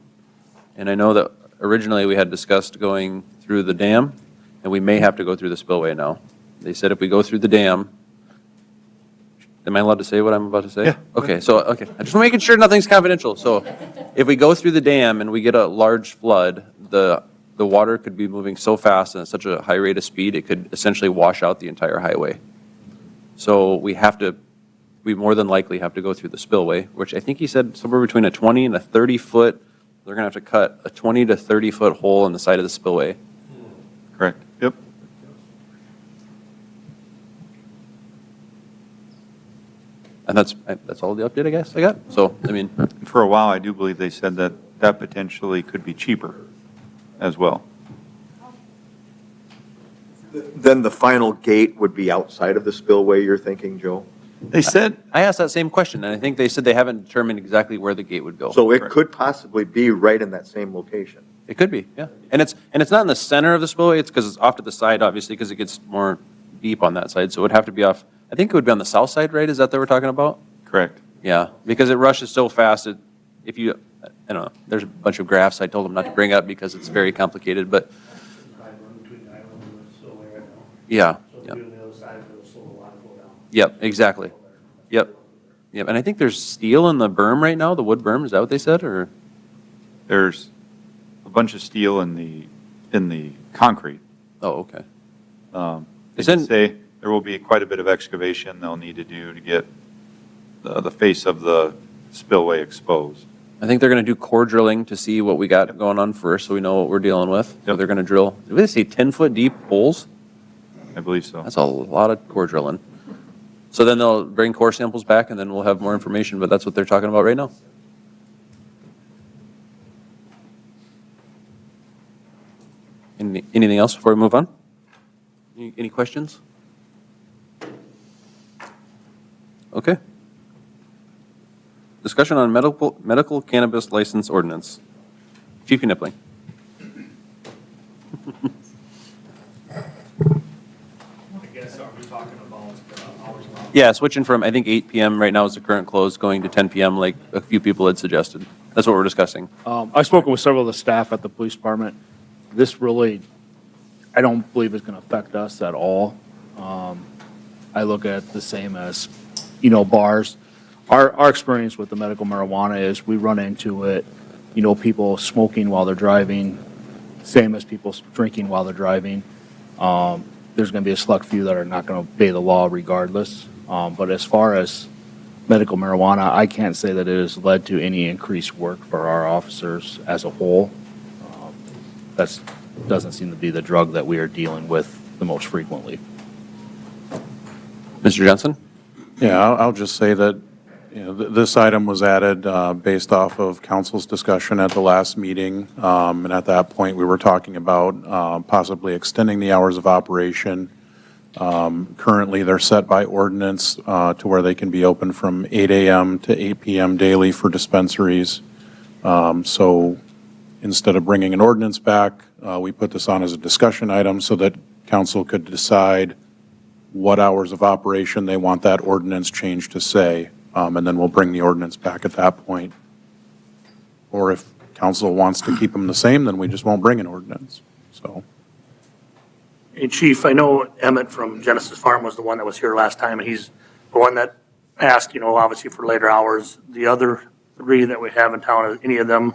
and I know that originally we had discussed going through the dam, and we may have to go through the spillway now. They said if we go through the dam, am I allowed to say what I'm about to say? Yeah. Okay, I'm just making sure nothing's confidential. So if we go through the dam and we get a large flood, the water could be moving so fast and at such a high rate of speed, it could essentially wash out the entire highway. So we more than likely have to go through the spillway, which I think he said somewhere between a 20 and a 30 foot, they're going to have to cut a 20 to 30 foot hole in the side of the spillway. Correct. Yep. And that's all the update I guess I got. So, I mean, For a while, I do believe they said that that potentially could be cheaper as well. Then the final gate would be outside of the spillway, you're thinking, Joe? They said, I asked that same question, and I think they said they haven't determined exactly where the gate would go. So it could possibly be right in that same location. It could be, yeah. And it's not in the center of the spillway, it's because it's off to the side, obviously, because it gets more deep on that side. So it would have to be off, I think it would be on the south side, right? Is that we're talking about? correct. Yeah, because it rushes so fast, if you, I don't know, there's a bunch of graphs I told them not to bring up because it's very complicated, but yeah. Yep. Yep, exactly. Yep. Yep, and I think there's steel in the berm right now, the wood berm, is that what they said, or? There's a bunch of steel in the concrete. Oh, okay. They did say there will be quite a bit of excavation they'll need to do to get the face of the spillway exposed. I think they're gonna do core drilling to see what we got going on first, so we know what we're dealing with. So Yep. they're gonna drill, did they say 10-foot deep holes? I believe so. That's a lot of core drilling. So then they'll bring core samples back, and then we'll have more information, but that's what they're talking about right now. Anything else before we move on? Any questions? Okay. Discussion on medical cannabis license ordinance. Chief Knipling. I guess, are we talking about hours of Yeah, switching from, I think, 8 PM right now is the current close, going to 10 PM like a few people had suggested. That's what we're discussing. I've spoken with several of the staff at the police department. This really, I don't believe it's going to affect us at all. I look at it the same as, bars. Our experience with the medical marijuana is we run into it, people smoking while they're driving, same as people drinking while they're driving. There's going to be a select few that are not going to obey the law regardless. But as far as medical marijuana, I can't say that it has led to any increased work for our officers as a whole. That doesn't seem to be the drug that we are dealing with the most frequently. Mr. Johnson? Yeah, I'll just say that, this item was added based off of council's discussion at the last meeting. And at that point, we were talking about possibly extending the hours of operation. Currently, they're set by ordinance to where they can be open from 8 AM to 8 PM daily for dispensaries. So instead of bringing an ordinance back, we put this on as a discussion item so that council could decide what hours of operation they want that ordinance change to say, and then we'll bring the ordinance back at that point. Or if council wants to keep them the same, then we just won't bring an ordinance, so. Hey, Chief, I know Emmett from Genesis Farm was the one that was here last time, and he's the one that asked, obviously for later hours. The other three that we have in town, are any of them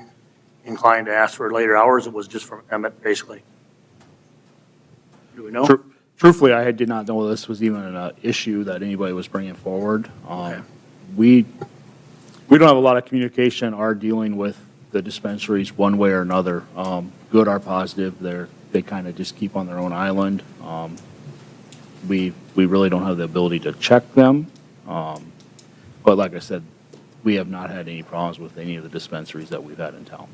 inclined to ask for later hours? It was just from Emmett, basically. Do we know? Truthfully, I did not know this was even an issue that anybody was bringing forward. We don't have a lot of communication or dealing with the dispensaries one way or another, good or positive. They kind of just keep on their own island. We really don't have the ability to check them. But like I said, we have not had any problems with any of the dispensaries that we've had in town.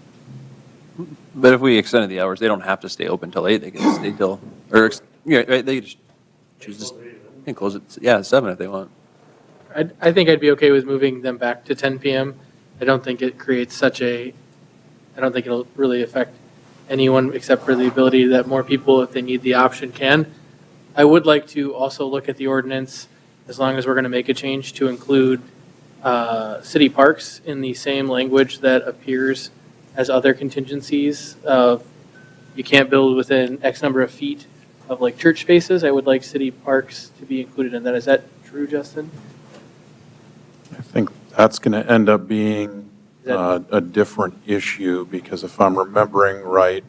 But if we extended the hours, they don't have to stay open till 8, they can stay till, or, right, they just choose to, they can close at 7 if they want. I think I'd be okay with moving them back to 10 PM. I don't think it creates I don't think it'll really affect anyone except for the ability that more people, if they need the option, can. I would like to also look at the ordinance, as long as we're going to make a change, to include city parks in the same language that appears as other contingencies of you can't build within X number of feet of like church spaces. I would like city parks to be included in that. Is that true, Justin? I think that's going to end up being a different issue, because if I'm remembering right,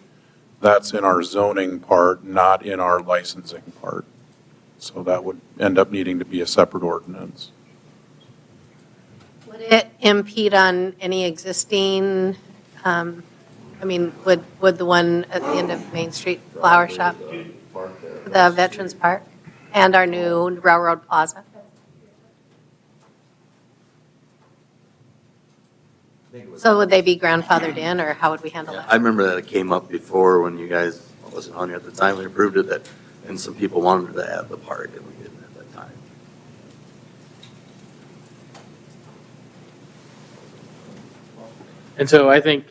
that's in our zoning part, not in our licensing part. So that would end up needing to be a separate ordinance. Would it impede on any existing, would the one at the end of Main Street Flower Shop, the Veterans Park, and our new Railroad Plaza? So would they be grandfathered in, or how would we handle that? I remember that it came up before when you guys, I wasn't on here at the time, we approved it, that, and some people wanted to add the park, and we didn't at that time. And so I think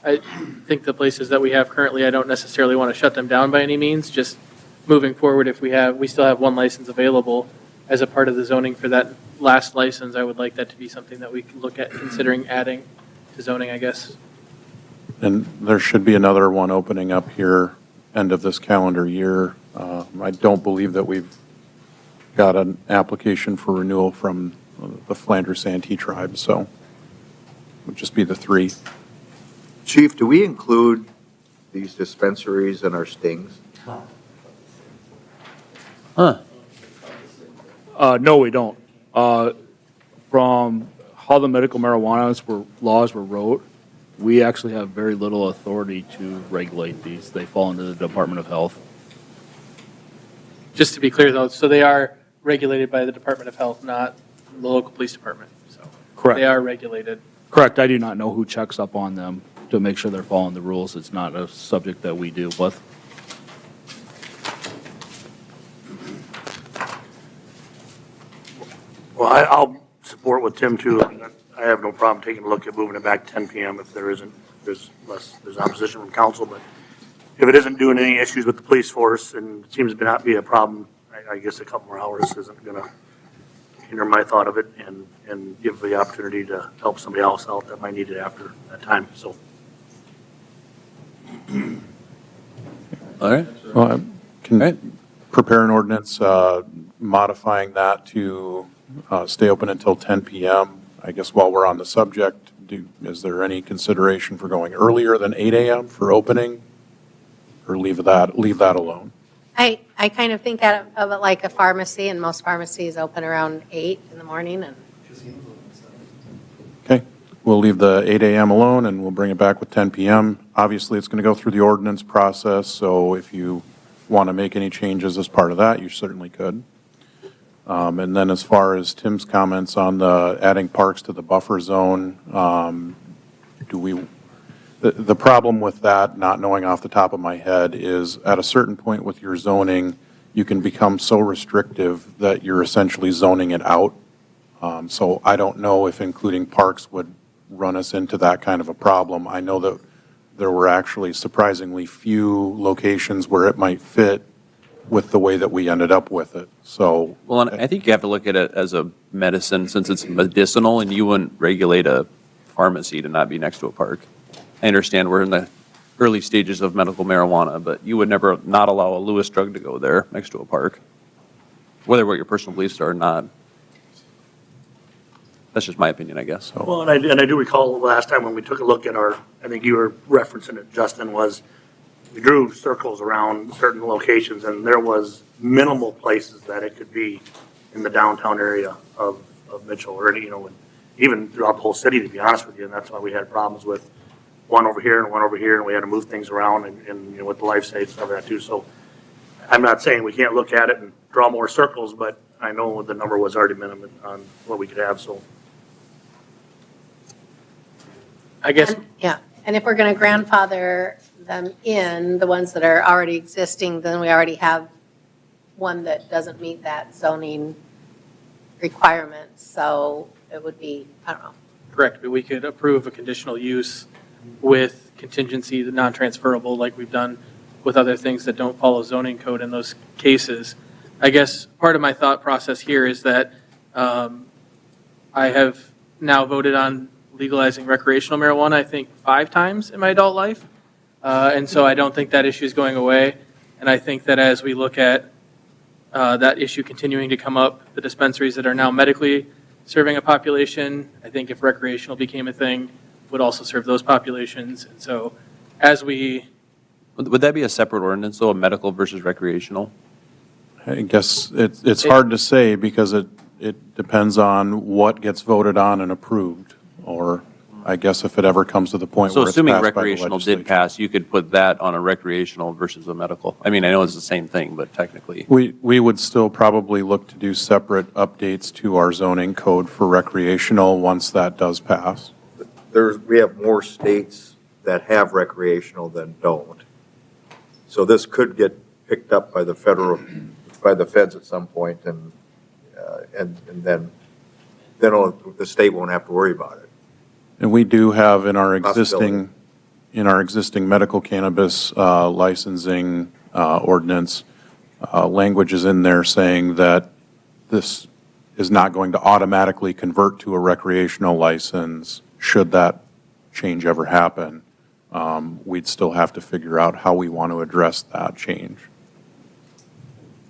the places that we have currently, I don't necessarily want to shut them down by any means, just moving forward, if we still have one license available as a part of the zoning for that last license, I would like that to be something that we can look at considering adding to zoning, I guess. And there should be another one opening up here end of this calendar year. I don't believe that we've got an application for renewal from the Flanders Santee tribe, so it would just be the 3. Chief, do we include these dispensaries in our stings? No, we don't. From how the medical marijuana laws were wrote, we actually have very little authority to regulate these. They fall under the Department of Health. Just to be clear, though, so they are regulated by the Department of Health, not the local police department. So Correct. they are regulated. Correct. I do not know who checks up on them to make sure they're following the rules. It's not a subject that we deal with. Well, I'll support with Tim too. I have no problem taking a look at moving it back to 10 PM if there's opposition from council, but if it isn't doing any issues with the police force and it seems to not be a problem, I guess a couple more hours isn't gonna hinder my thought of it and give the opportunity to help somebody else out that might need it after that time, so. All right. Well, I can prepare an ordinance modifying that to stay open until 10 PM. I guess while we're on the subject, is there any consideration for going earlier than 8 AM for opening? Or leave that alone? I kind of think of it like a pharmacy, and most pharmacies open around 8 in the morning, and Okay, we'll leave the 8 AM alone and we'll bring it back with 10 PM. Obviously, it's going to go through the ordinance process, so if you want to make any changes as part of that, you certainly could. And then as far as Tim's comments on the adding parks to the buffer zone, the problem with that, not knowing off the top of my head, is at a certain point with your zoning, you can become so restrictive that you're essentially zoning it out. So I don't know if including parks would run us into that kind of a problem. I know that there were actually surprisingly few locations where it might fit with the way that we ended up with it, so. Well, and I think you have to look at it as a medicine since it's medicinal, and you wouldn't regulate a pharmacy to not be next to a park. I understand we're in the early stages of medical marijuana, but you would never not allow a Lewis drug to go there next to a park, whether what your personal beliefs are or not. That's just my opinion, I guess. So. Well, and I do recall last time when we took a look at I think you were referencing it, Justin, was we drew circles around certain locations and there was minimal places that it could be in the downtown area of Mitchell, or, even throughout the whole city, to be honest with you. And that's why we had problems with one over here and one over here, and we had to move things around and with the life safe and stuff like that too. So I'm not saying we can't look at it and draw more circles, but I know the number was already minimum on what we could have, so. I guess. And if we're going to grandfather them in, the ones that are already existing, then we already have one that doesn't meet that zoning requirement. So it would be, I don't know. Correct, but we could approve a conditional use with contingency, the non-transferable, like we've done with other things that don't follow zoning code in those cases. I guess part of my thought process here is that I have now voted on legalizing recreational marijuana, I think 5 times in my adult life. And so I don't think that issue is going away. And I think that as we look at that issue continuing to come up, the dispensaries that are now medically serving a population, I think if recreational became a thing, would also serve those populations. And so as we... Would that be a separate ordinance, though, a medical versus recreational? I guess it's hard to say because it depends on what gets voted on and approved, or I guess if it ever comes to the point So where it's assuming passed by the recreational legislature. did pass, you could put that on a recreational versus a medical. I mean, I know it's the same thing, but technically. We would still probably look to do separate updates to our zoning code for recreational once that does pass. we have more states that have recreational than don't. So this could get picked up by the feds at some point, and then the state won't have to worry about it. And we do have in our Possibility. existing medical cannabis licensing ordinance, language is in there saying that this is not going to automatically convert to a recreational license should that change ever happen. We'd still have to figure out how we want to address that change.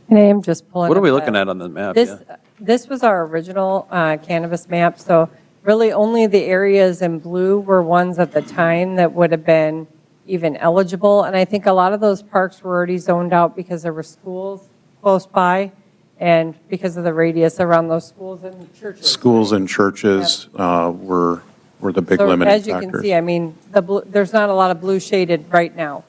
And I am just pulling. What are we up looking that. at on the map? This was our original cannabis map, so really only the areas in blue were ones at the time that would have been even eligible. And I think a lot of those parks were already zoned out because there were schools close by and because of the radius around those schools and churches. Schools and churches were the big limiting As you can factors. see, I mean, there's not a lot of blue shaded right now.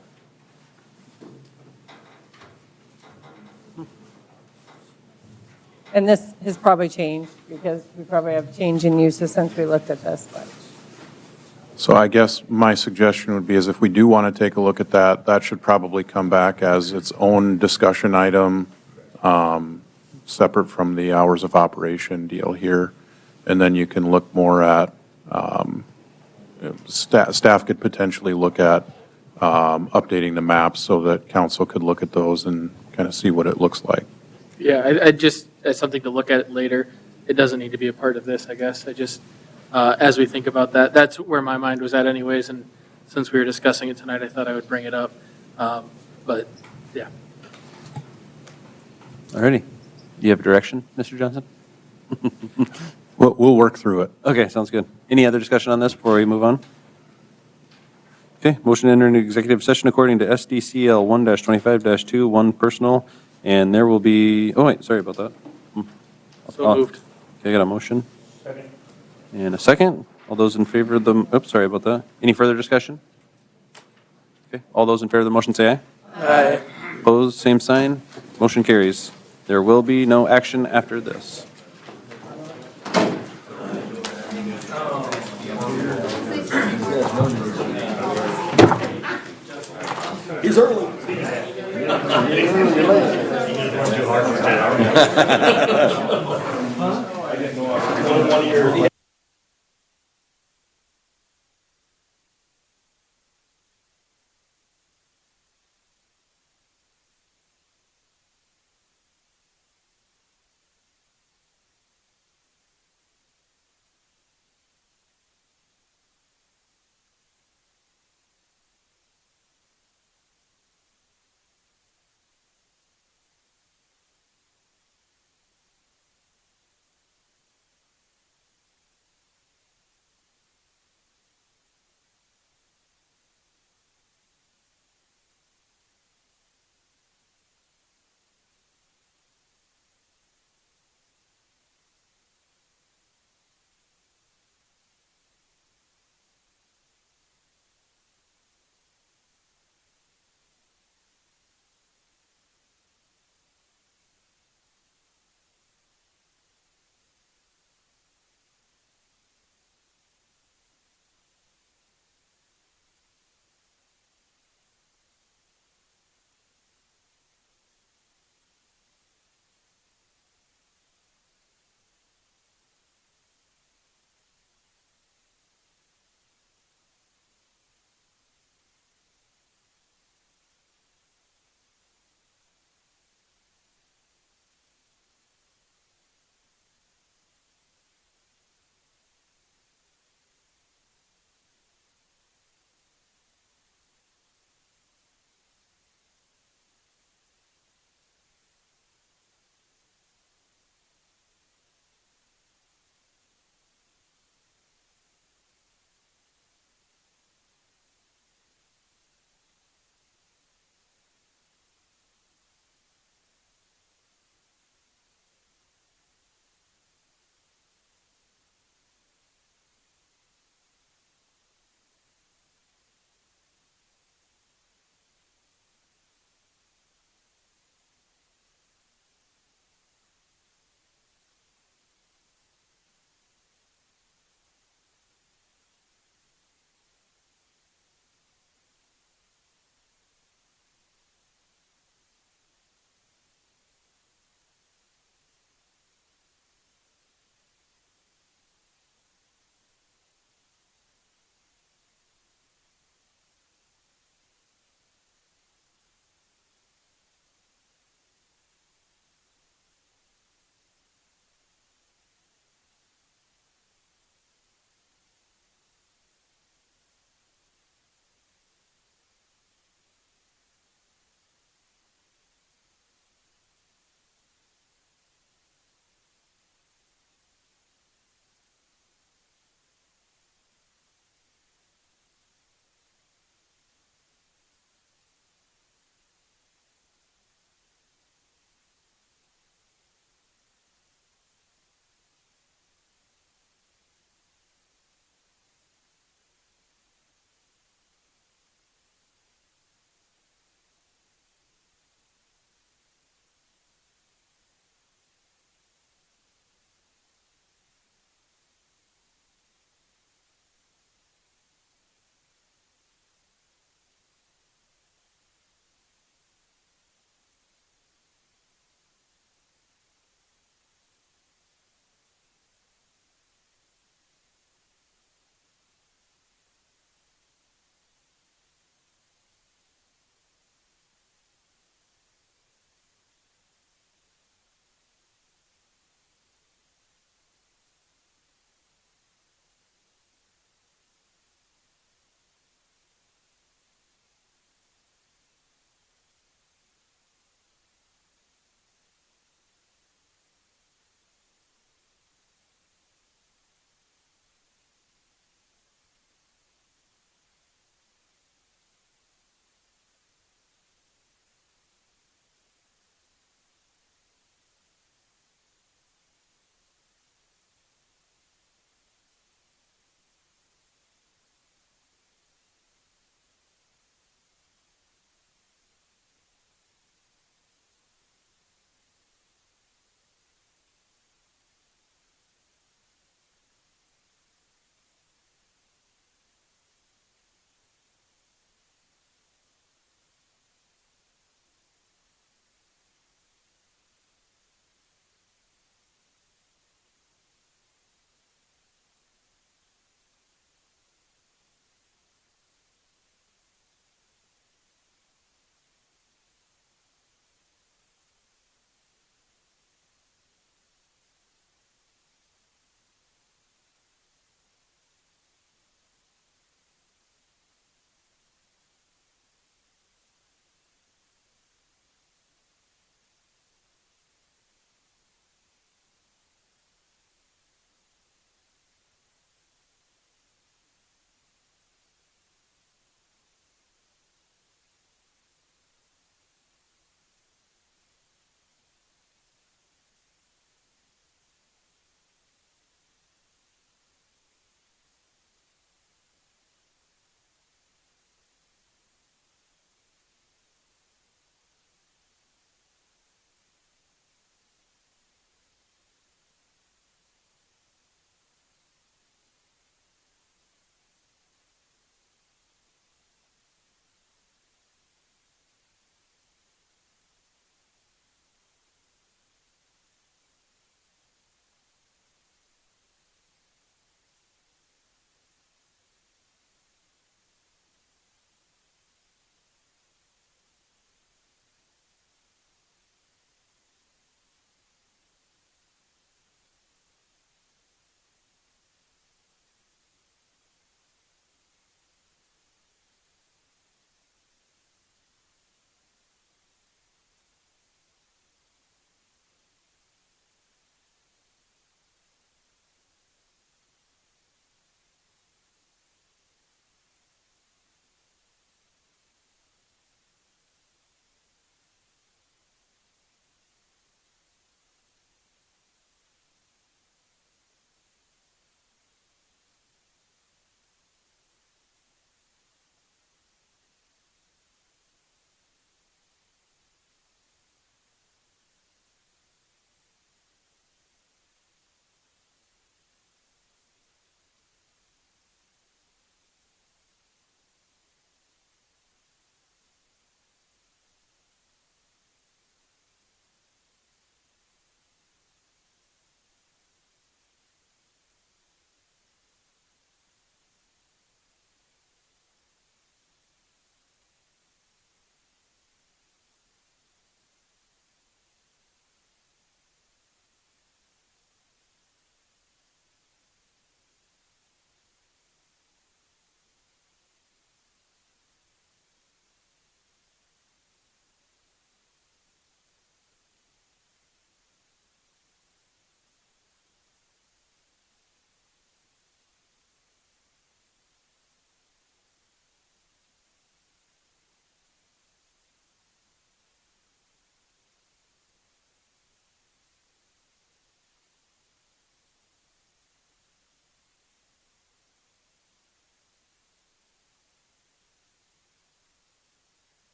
And this has probably changed because we probably have change in uses since we looked at this, but. So I guess my suggestion would be is if we do want to take a look at that, that should probably come back as its own discussion item, separate from the hours of operation deal here. And then you can look more at, staff could potentially look at updating the maps so that council could look at those and kind of see what it looks like. Yeah, I just, as something to look at later, it doesn't need to be a part of this, I guess. I just, as we think about that, that's where my mind was at anyways, and since we were discussing it tonight, I thought I would bring it up. But, yeah. All righty. Do you have direction, Mr. Johnson? We'll work through it. Okay, sounds good. Any other discussion on this before we move on? Okay, motion to enter into executive session according to SDCL 1-25-2, one personal, and there will be, oh wait, sorry about that. So moved. Okay, I got a motion. And a second. All those in favor of the, oops, sorry about that. Any further discussion? Okay, all those in favor of the motion say aye. Aye. Opposed, same sign. Motion carries. There will be no action after this. He's early.